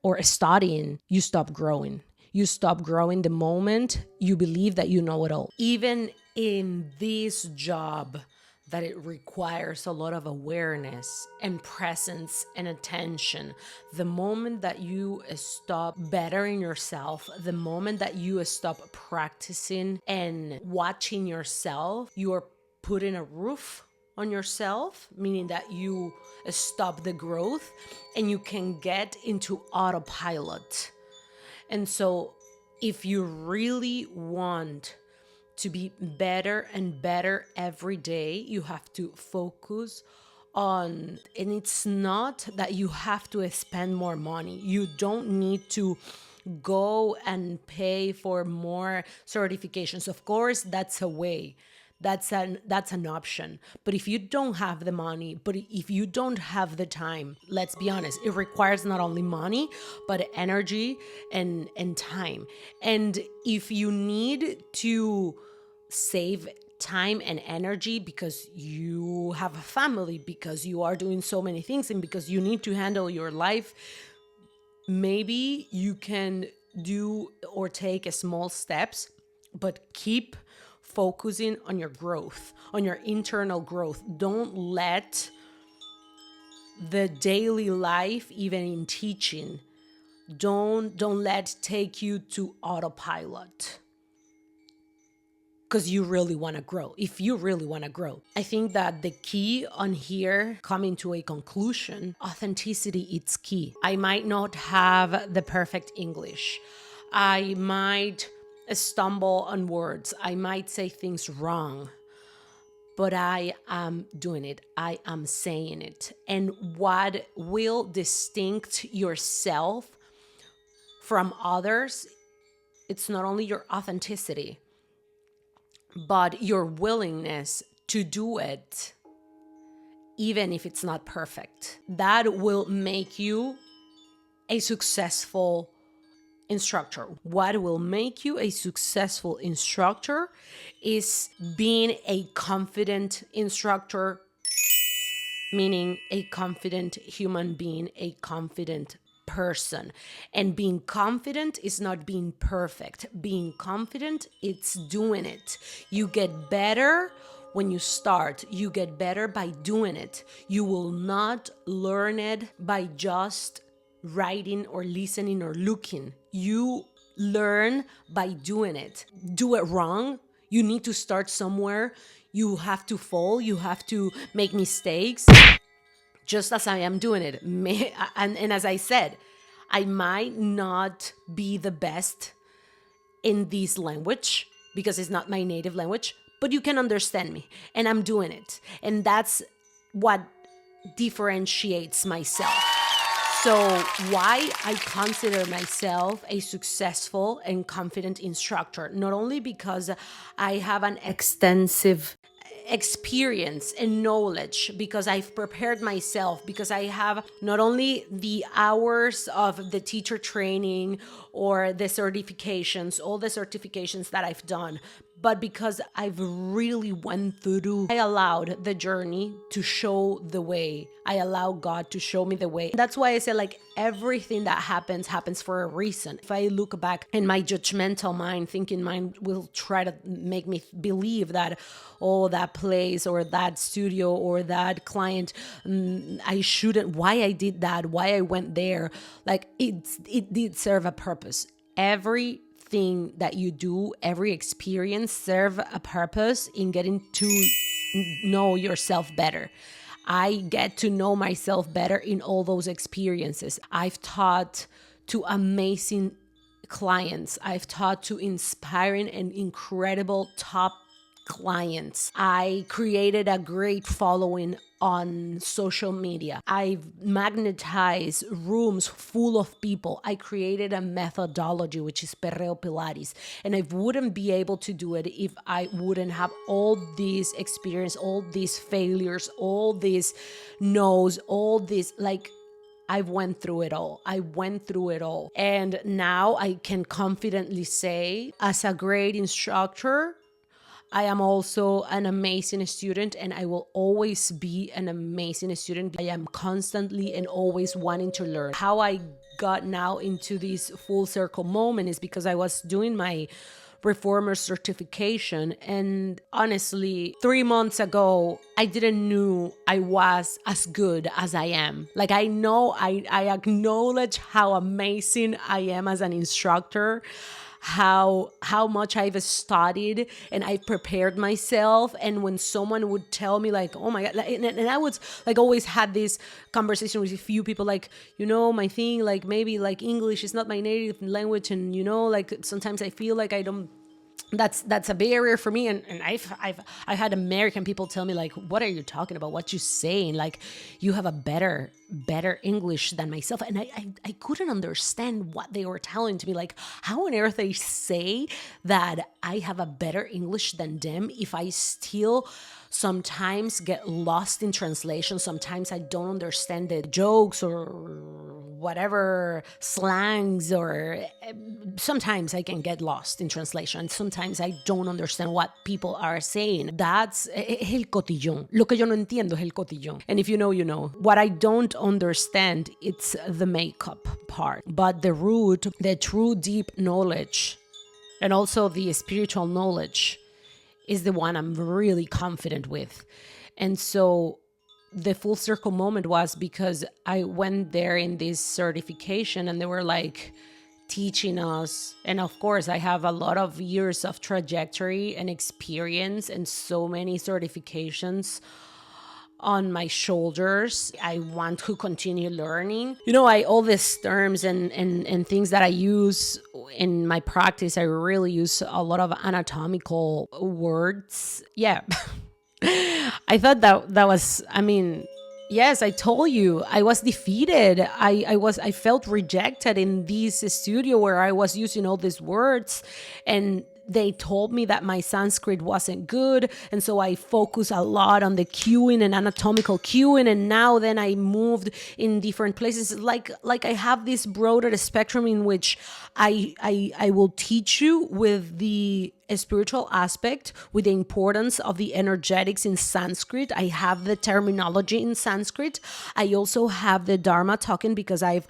or studying, you stop growing. You stop growing the moment you believe that you know it all. Even in this job, that it requires a lot of awareness and presence and attention. The moment that you stop bettering yourself, the moment that you stop practicing and watching yourself, you are putting a roof on yourself, meaning that you stop the growth and you can get into autopilot. And so if you really want to be better and better every day, you have to focus on, and it's not that you have to spend more money. You don't need to go and pay for more certifications. Of course, that's a way. That's an option. But if you don't have the money, but if you don't have the time, let's be honest, it requires not only money, but energy and time. And if you need to save time and energy because you have a family, because you are doing so many things, and because you need to handle your life, maybe you can do or take small steps, but keep focusing on your growth, on your internal growth. Don't let the daily life, even in teaching, don't let take you to autopilot. Because you really want to grow. If you really want to grow, I think that the key on here, coming to a conclusion, authenticity is key. I might not have the perfect English. I might stumble on words. I might say things wrong. but I am doing it. I am saying it. And what will distinct yourself from others, it's not only your authenticity, but your willingness to do it, even if it's not perfect. That will make you a successful instructor. What will make you a successful instructor is being a confident instructor, meaning a confident human being, a confident person. And being confident is not being perfect. Being confident, it's doing it. You get better when you start. You get better by doing it. You will not learn it by just writing or listening or looking. You learn by doing it. Do it wrong. You need to start somewhere. You have to fall. You have to make mistakes, just as I am doing it. And as I said, I might not be the best in this language because it's not my native language, but you can understand me and I'm doing it. And that's what differentiates myself. So why I consider myself a successful and confident instructor, not only because I have an extensive experience and knowledge, because I've prepared myself, because I have not only the hours of the teacher training or the certifications, all the certifications that I've done, but because I've really went through. I allowed the journey to show the way. I allow God to show me the way. That's why I say, like, everything that happens for a reason. If I look back in my judgmental mind, thinking mind will try to make me believe that, oh, that place or that studio or that client, I shouldn't, why I did that, why I went there. Like, it did serve a purpose. Everything that you do, every experience serve a purpose in getting to know yourself better. I get to know myself better in all those experiences. I've taught to amazing clients. I've taught to inspiring and incredible top clients. I created a great following on social media. I've magnetized rooms full of people. I created a methodology, which is Perreo Pilates. And I wouldn't be able to do it if I wouldn't have all these experience, all these failures, all these no's, all this, like, I went through it all. And now I can confidently say, as a great instructor, I am also an amazing student, and I will always be an amazing student. I am constantly and always wanting to learn. How I got now into this full circle moment is because I was doing my reformer certification, and honestly 3 months ago I didn't knew I was as good as I am. Like, I know I acknowledge how amazing I am as an instructor, how much I've studied and I prepared myself. And when someone would tell me, like, oh my God, and I would, like, always had this conversation with a few people, like, my thing, like, maybe, like, English is not my native language, and like, sometimes I feel like I don't, that's a barrier for me. And I've had American people tell me, like, what are you talking about? What you saying? Like, you have a better English than myself. And I couldn't understand what they were telling to me. Like, how on earth they say that I have a better English than them if I still sometimes get lost in translation. Sometimes I don't understand the jokes or whatever slangs, or sometimes I can get lost in translation. Sometimes I don't understand what people are saying. That's el cotillón. Lo que yo no entiendo es el cotillón. And if you know, you know. What I don't understand, it's the makeup part. But the root, the true deep knowledge, and also the spiritual knowledge, is the one I'm really confident with. And so the full circle moment was because I went there in this certification and they were like teaching us. And of course, I have a lot of years of trajectory and experience and so many certifications on my shoulders. I want to continue learning. All these terms and things that I use in my practice, I really use a lot of anatomical words. Yeah. I thought that was, I mean, yes, I told you I was defeated. I felt rejected in this studio where I was using all these words, and they told me that my Sanskrit wasn't good, and so I focused a lot on the cueing and anatomical cueing, and now then I moved in different places. Like I have this broader spectrum in which I will teach you with the spiritual aspect, with the importance of the energetics in Sanskrit. I have the terminology in Sanskrit. I also have the Dharma talking because I'm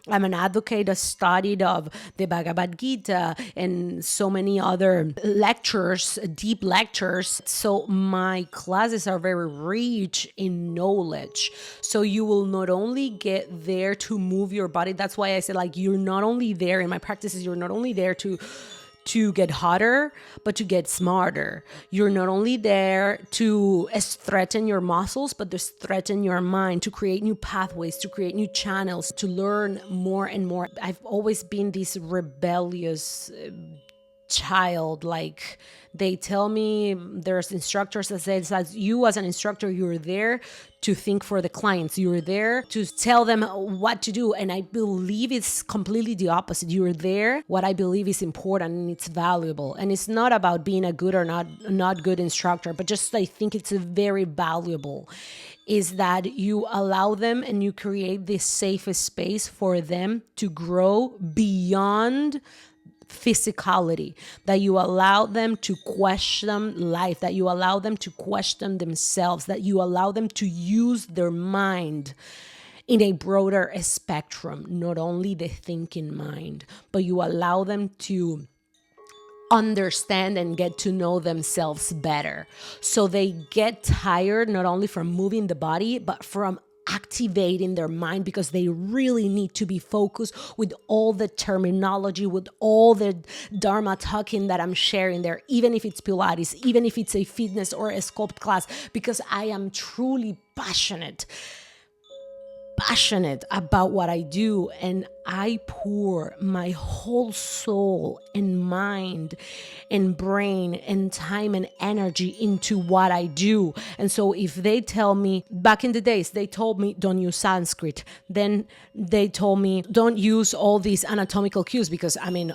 an advocate, a studied of the Bhagavad Gita and so many other lectures, deep lectures. So my classes are very rich in knowledge. So you will not only get there to move your body. That's why I said, like, you're not only there in my practices, you're not only there to get hotter, but to get smarter. You're not only there to strengthen your muscles, but to strengthen your mind, to create new pathways, to create new channels, to learn more and more. I've always been this rebellious child. Like, they tell me, there's instructors that say that you as an instructor, you're there to think for the clients. You're there to tell them what to do. And I believe it's completely the opposite. You're there. What I believe is important and it's valuable. And it's not about being a good or not good instructor, but just I think it's very valuable, is that you allow them and you create this safe space for them to grow beyond physicality, that you allow them to question life, that you allow them to question themselves, that you allow them to use their mind in a broader spectrum, not only the thinking mind, but you allow them to understand and get to know themselves better. So they get tired not only from moving the body, but from activating their mind, because they really need to be focused with all the terminology, with all the Dharma talking that I'm sharing there, even if it's Pilates, even if it's a fitness or a sculpt class, because I am truly passionate about what I do, and I pour my whole soul and mind and brain and time and energy into what I do. And so if they tell me, back in the days, they told me don't use Sanskrit, then they told me don't use all these anatomical cues, because I mean,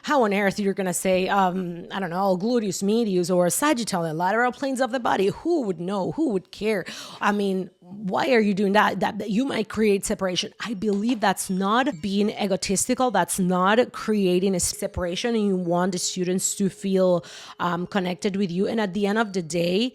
how on earth you're gonna say I don't know, gluteus medius or sagittal and lateral planes of the body? Who would know? Who would care? I mean, why are you doing that? That you might create separation. I believe that's not being egotistical. That's not creating a separation, and you want the students to feel connected with you. And at the end of the day,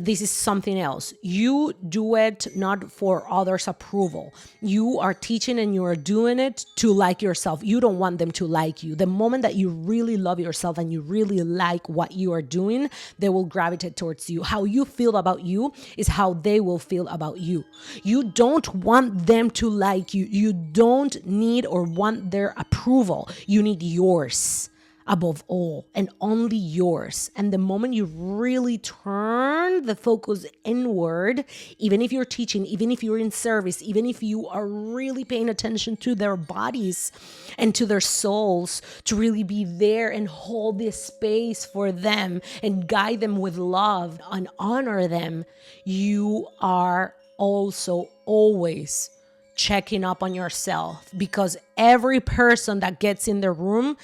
this is something else. You do it not for others' approval. You are teaching and you are doing it to like yourself. You don't want them to like you. The moment that you really love yourself and you really like what you are doing, they will gravitate towards you. How you feel about you is how they will feel about you. You don't want them to like you. You don't need or want their approval. You need yours above all, and only yours. And the moment you really turn the focus inward, even if you're teaching, even if you're in service, even if you are really paying attention to their bodies and to their souls, to really be there and hold this space for them and guide them with love and honor them, you are also always checking up on yourself, because every person that gets in the room,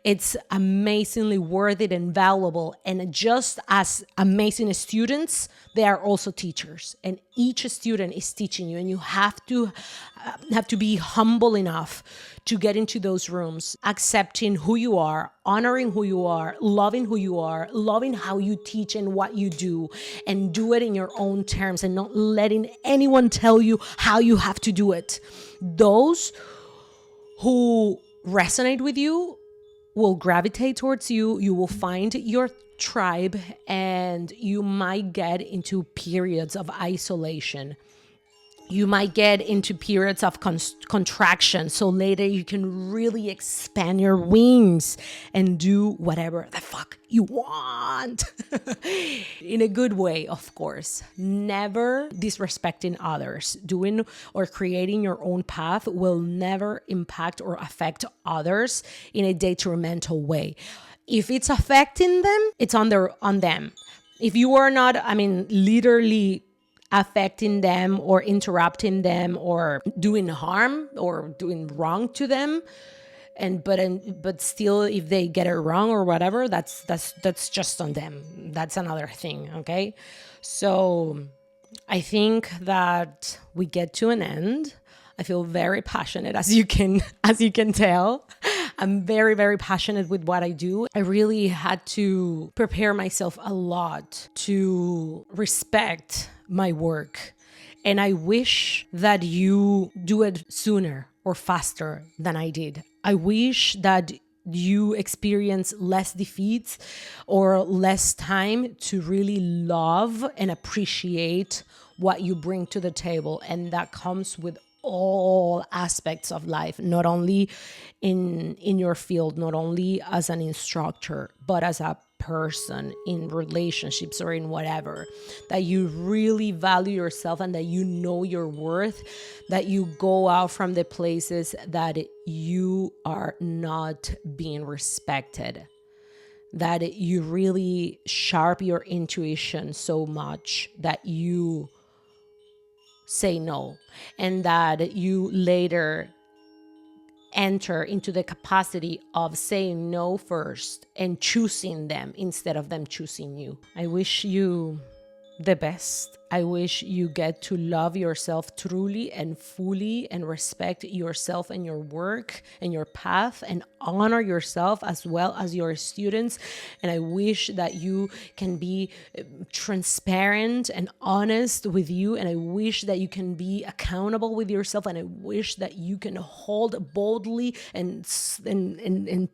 it's amazingly worth it and valuable. And just as amazing as students, they are also teachers, and each student is teaching you, and you have to be humble enough to get into those rooms, accepting who you are, honoring who you are, loving who you are, loving how you teach and what you do, and do it in your own terms and not letting anyone tell you how you have to do it. Those who resonate with you will gravitate towards you. You will find your tribe, and you might get into periods of isolation. You might get into periods of contraction. So later you can really expand your wings and do whatever the fuck you want. In a good way, of course. Never disrespecting others. Doing or creating your own path will never impact or affect others in a detrimental way. If it's affecting them, it's on them. If you are not, literally affecting them or interrupting them or doing harm or doing wrong to them, but still, if they get it wrong or whatever, that's just on them. That's another thing. Okay, so I think that we get to an end. I feel very passionate, as you can tell. I'm very, very passionate with what I do. I really had to prepare myself a lot to respect my work. And I wish that you do it sooner or faster than I did. I wish that you experience less defeats or less time to really love and appreciate what you bring to the table. And that comes with all aspects of life, not only in your field, not only as an instructor, but as a person in relationships or in whatever, that you really value yourself and that you know your worth, that you go out from the places that you are not being respected, that you really sharp your intuition so much that you say no, and that you later enter into the capacity of saying no first and choosing them instead of them choosing you. I wish you the best. I wish you get to love yourself truly and fully and respect yourself and your work and your path and honor yourself as well as your students. And I wish that you can be transparent and honest with you. And I wish that you can be accountable with yourself. And I wish that you can hold boldly and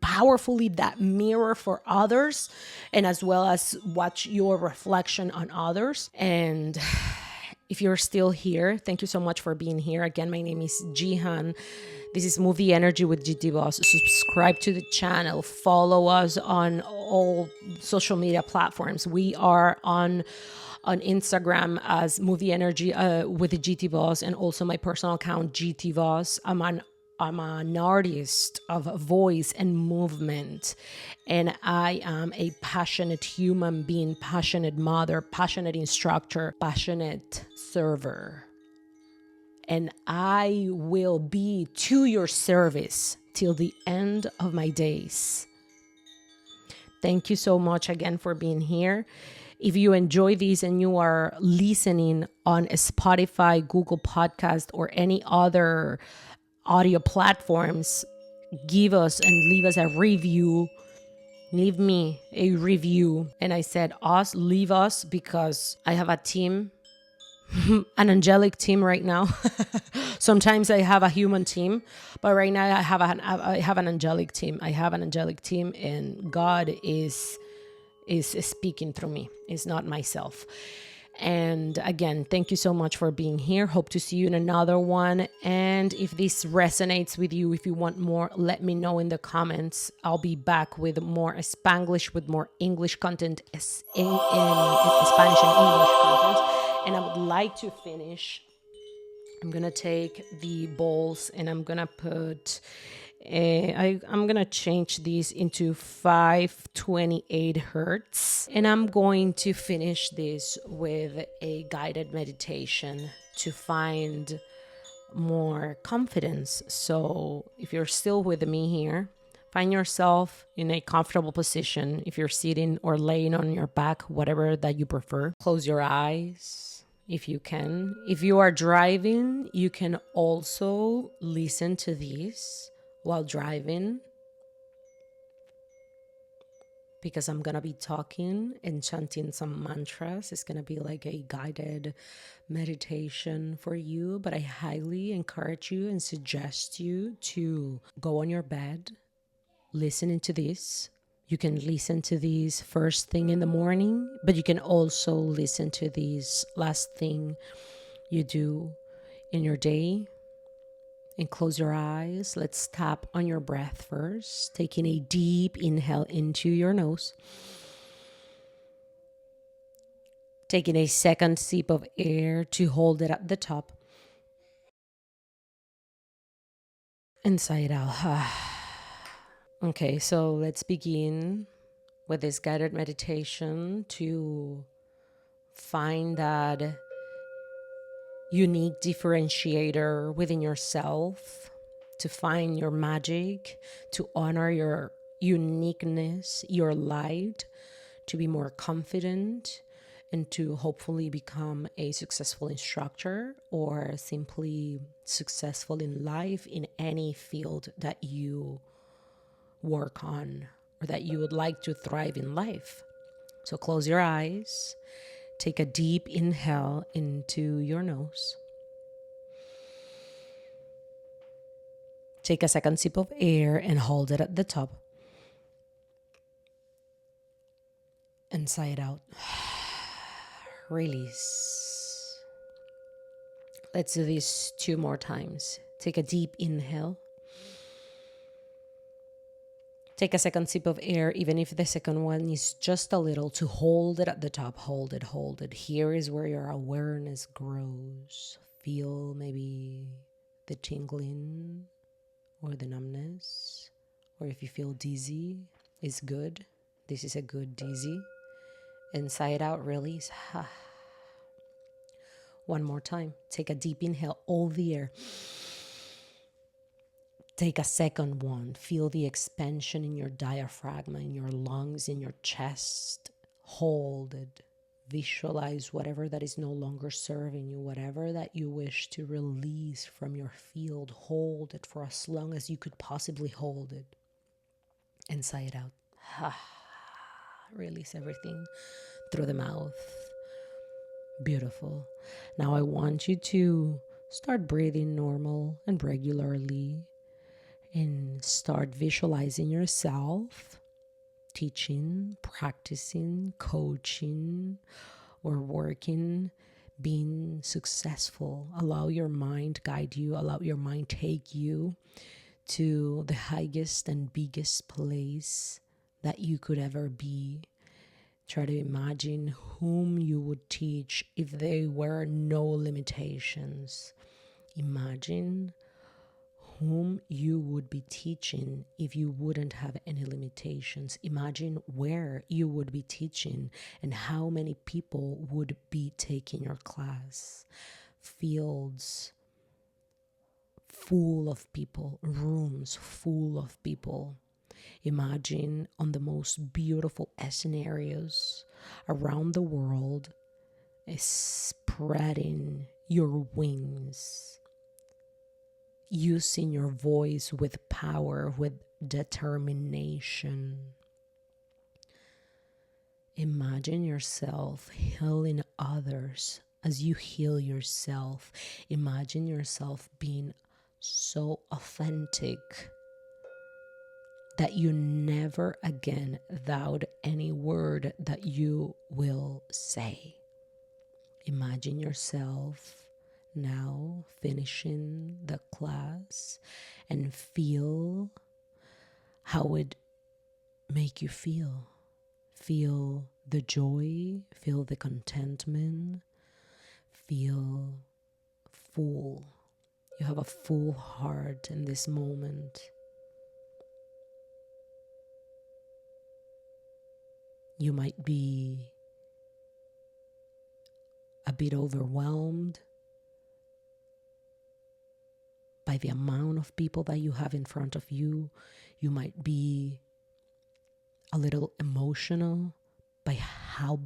powerfully that mirror for others, and as well as watch your reflection on others. And if you're still here, thank you so much for being here. Again, my name is Jihan. This is Move the Energy with JITIVOZ. Subscribe to the channel. Follow us on all social media platforms. We are on Instagram as Move the Energy with JITIVOZ, and also my personal account, JITIVOZ. I'm an artist of voice and movement, and I am a passionate human being, passionate mother, passionate instructor, passionate server. And I will be to your service till the end of my days. Thank you so much again for being here. If you enjoy these and you are listening on Spotify, Google Podcast, or any other audio platforms, give us and leave us a review. Leave me a review. And I said us, leave us, because I have a team, an angelic team right now. Sometimes I have a human team, but right now I have an angelic team. I have an angelic team, and God is speaking through me. It's not myself. And again, thank you so much for being here. Hope to see you in another one. And if this resonates with you, if you want more, let me know in the comments. I'll be back with more Spanglish, with more English content, in Spanish and English content. And I would like to finish. I'm going to take the bowls and I'm going to put... I'm going to change these into 528 hertz, and I'm going to finish this with a guided meditation to find more confidence. So if you're still with me here, find yourself in a comfortable position. If you're sitting or laying on your back, whatever that you prefer, close your eyes if you can. If you are driving, you can also listen to these while driving, because I'm gonna be talking and chanting some mantras. It's gonna be like a guided meditation for you, but I highly encourage you and suggest you to go on your bed listening to this. You can listen to these first thing in the morning, but you can also listen to these last thing you do in your day. And close your eyes. Let's tap on your breath first. Taking a deep inhale into your nose. Taking a second sip of air to hold it at the top. And sigh it out. Okay, so let's begin with this guided meditation to Find that unique differentiator within yourself, to find your magic, to honor your uniqueness, your light, to be more confident, and to hopefully become a successful instructor or simply successful in life in any field that you work on or that you would like to thrive in life. So close your eyes, take a deep inhale into your nose. Take a second sip of air and hold it at the top. And sigh it out. Release. Let's do this 2 more times. Take a deep inhale. Take a second sip of air, even if the second one is just a little, to hold it at the top. Hold it, hold it. Here is where your awareness grows. Feel maybe the tingling or the numbness, or if you feel dizzy, it's good. This is a good dizzy. And sigh it out, release. One more time. Take a deep inhale, all the air. Take a second one. Feel the expansion in your diaphragm, in your lungs, in your chest. Hold it. Visualize whatever that is no longer serving you, whatever that you wish to release from your field. Hold it for as long as you could possibly hold it. And sigh it out. Release everything through the mouth. Beautiful. Now I want you to start breathing normal and regularly and start visualizing yourself teaching, practicing, coaching, or working, being successful. Allow your mind guide you, allow your mind take you to the highest and biggest place that you could ever be. Try to imagine whom you would teach if there were no limitations. Imagine whom you would be teaching if you wouldn't have any limitations. Imagine where you would be teaching and how many people would be taking your class. Fields full of people, rooms full of people. Imagine on the most beautiful scenarios around the world, spreading your wings, using your voice with power, with determination. Imagine yourself healing others as you heal yourself. Imagine yourself being so authentic that you never again doubt any word that you will say. Imagine yourself now finishing the class and feel how it make you feel. Feel the joy, feel the contentment, feel full. You have a full heart in this moment. You might be a bit overwhelmed by the amount of people that you have in front of you. You might be a little emotional by how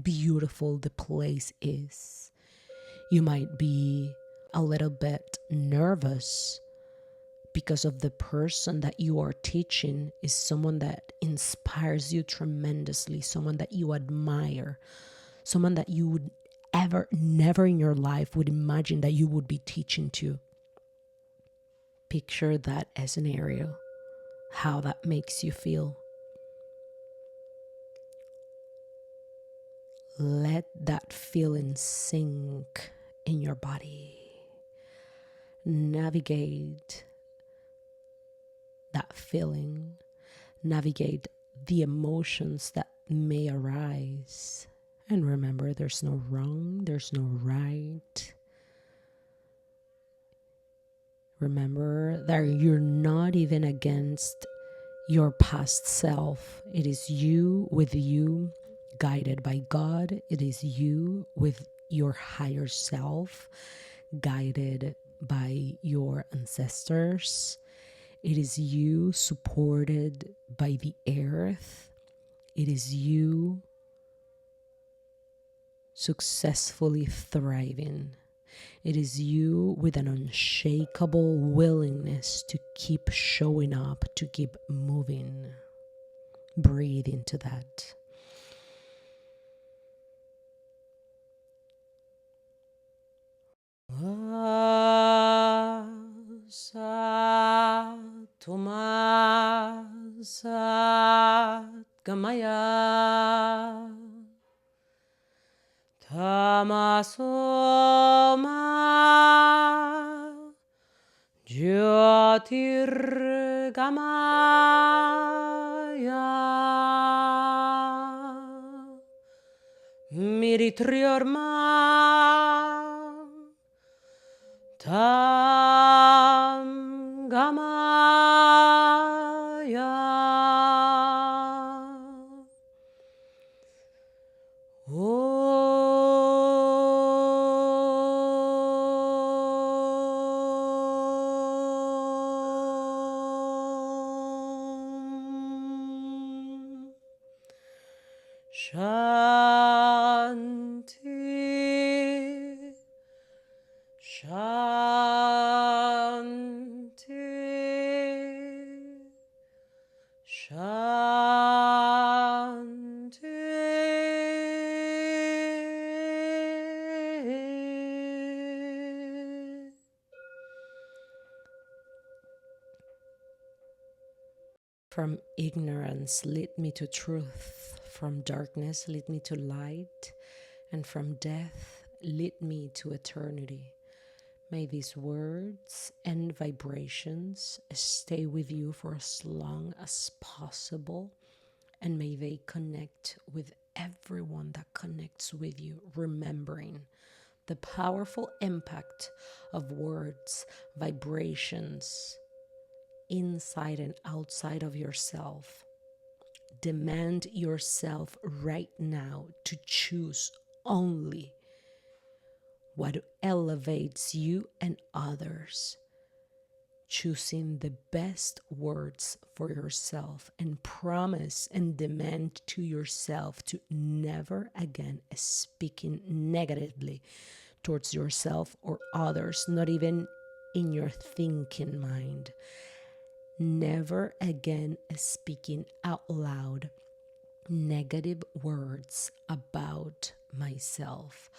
beautiful the place is. You might be a little bit nervous because of the person that you are teaching is someone that inspires you tremendously, someone that you admire, someone that you would never in your life would imagine that you would be teaching to. Picture that scenario, how that makes you feel. Let that feeling sink in your body. Navigate that feeling. Navigate the emotions that may arise. And remember, there's no wrong, there's no right. Remember that you're not even against your past self. It is you with you, guided by God. It is you with your higher self, guided by your ancestors. It is you supported by the earth. It is you successfully thriving. It is you with an unshakable willingness to keep showing up, to keep moving. Breathe into that. Asato Ma Sadgamaya Tamaso Ma JITIVOZ Miritriorma Tam Gamaya Shanti, Shanti, Shanti. From ignorance, lead me to truth. From darkness, lead me to light. And from death, lead me to eternity. May these words and vibrations stay with you for as long as possible. And may they connect with everyone that connects with you, remembering the powerful impact of words, vibrations, inside and outside of yourself. Demand yourself right now to choose only what elevates you and others. Choosing the best words for yourself, and promise and demand to yourself to never again speaking negatively towards yourself or others, not even in your thinking mind. Never again speaking out loud negative words about myself.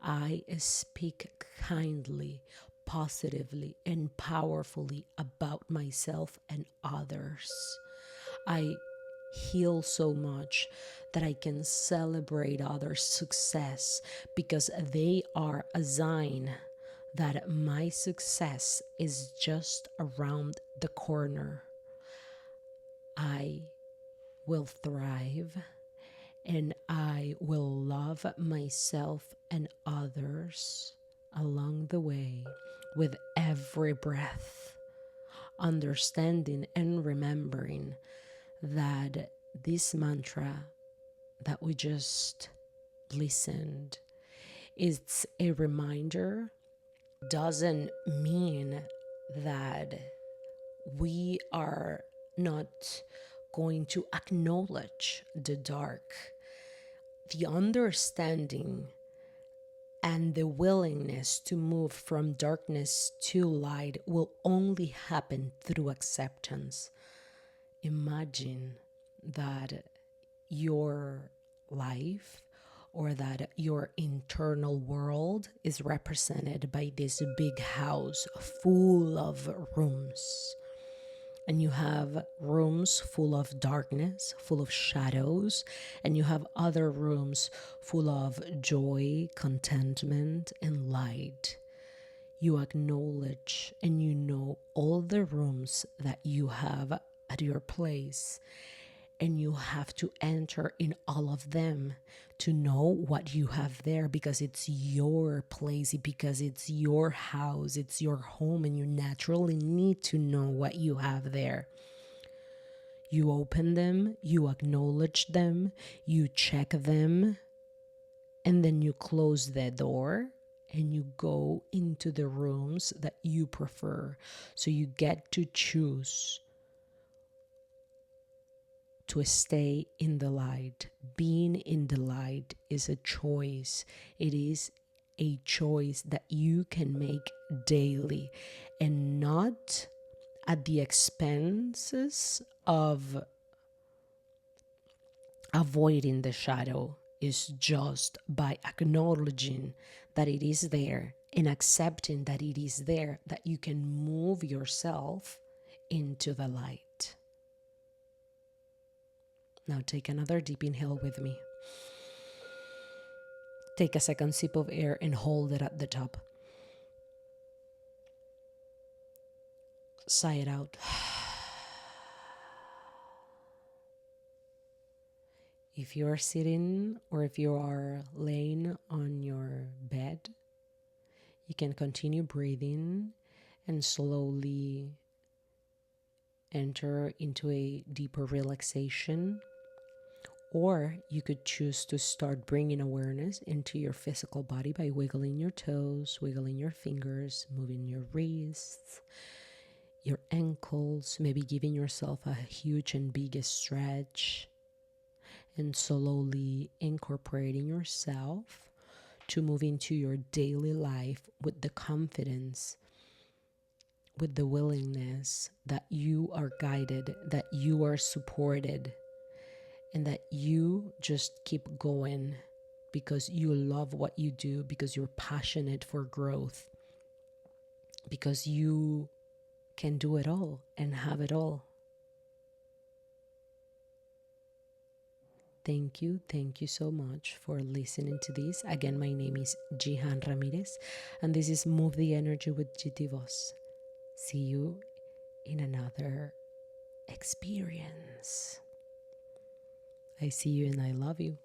I speak kindly, positively, and powerfully about myself and others. I heal so much that I can celebrate others' success because they are a sign that my success is just around the corner. I will thrive and I will love myself and others along the way with every breath, understanding and remembering that this mantra that we just listened, it's a reminder. Doesn't mean that we are not going to acknowledge the dark. The understanding and the willingness to move from darkness to light will only happen through acceptance. Imagine that your life or that your internal world is represented by this big house full of rooms. And you have rooms full of darkness, full of shadows, and you have other rooms full of joy, contentment, and light. You acknowledge and you know all the rooms that you have at your place, and you have to enter in all of them to know what you have there, because it's your place, because it's your house, it's your home, and you naturally need to know what you have there. You open them, you acknowledge them, you check them, and then you close the door and you go into the rooms that you prefer. So you get to choose to stay in the light. Being in the light is a choice. It is a choice that you can make daily, and not at the expenses of avoiding the shadow. Is just by acknowledging that it is there and accepting that it is there, that you can move yourself into the light. Now take another deep inhale with me. Take a second sip of air and hold it at the top. Sigh it out. If you are sitting or if you are laying on your bed, you can continue breathing and slowly enter into a deeper relaxation. Or you could choose to start bringing awareness into your physical body by wiggling your toes, wiggling your fingers, moving your wrists, your ankles, maybe giving yourself a huge and big stretch, and slowly incorporating yourself to move into your daily life with the confidence, with the willingness that you are guided, that you are supported, and that you just keep going because you love what you do, because you're passionate for growth, because you can do it all and have it all. Thank you so much for listening to this. Again, my name is Jihan Ramírez, and this is Move the Energy with JITIVOZ. See you in another experience. I see you and I love you.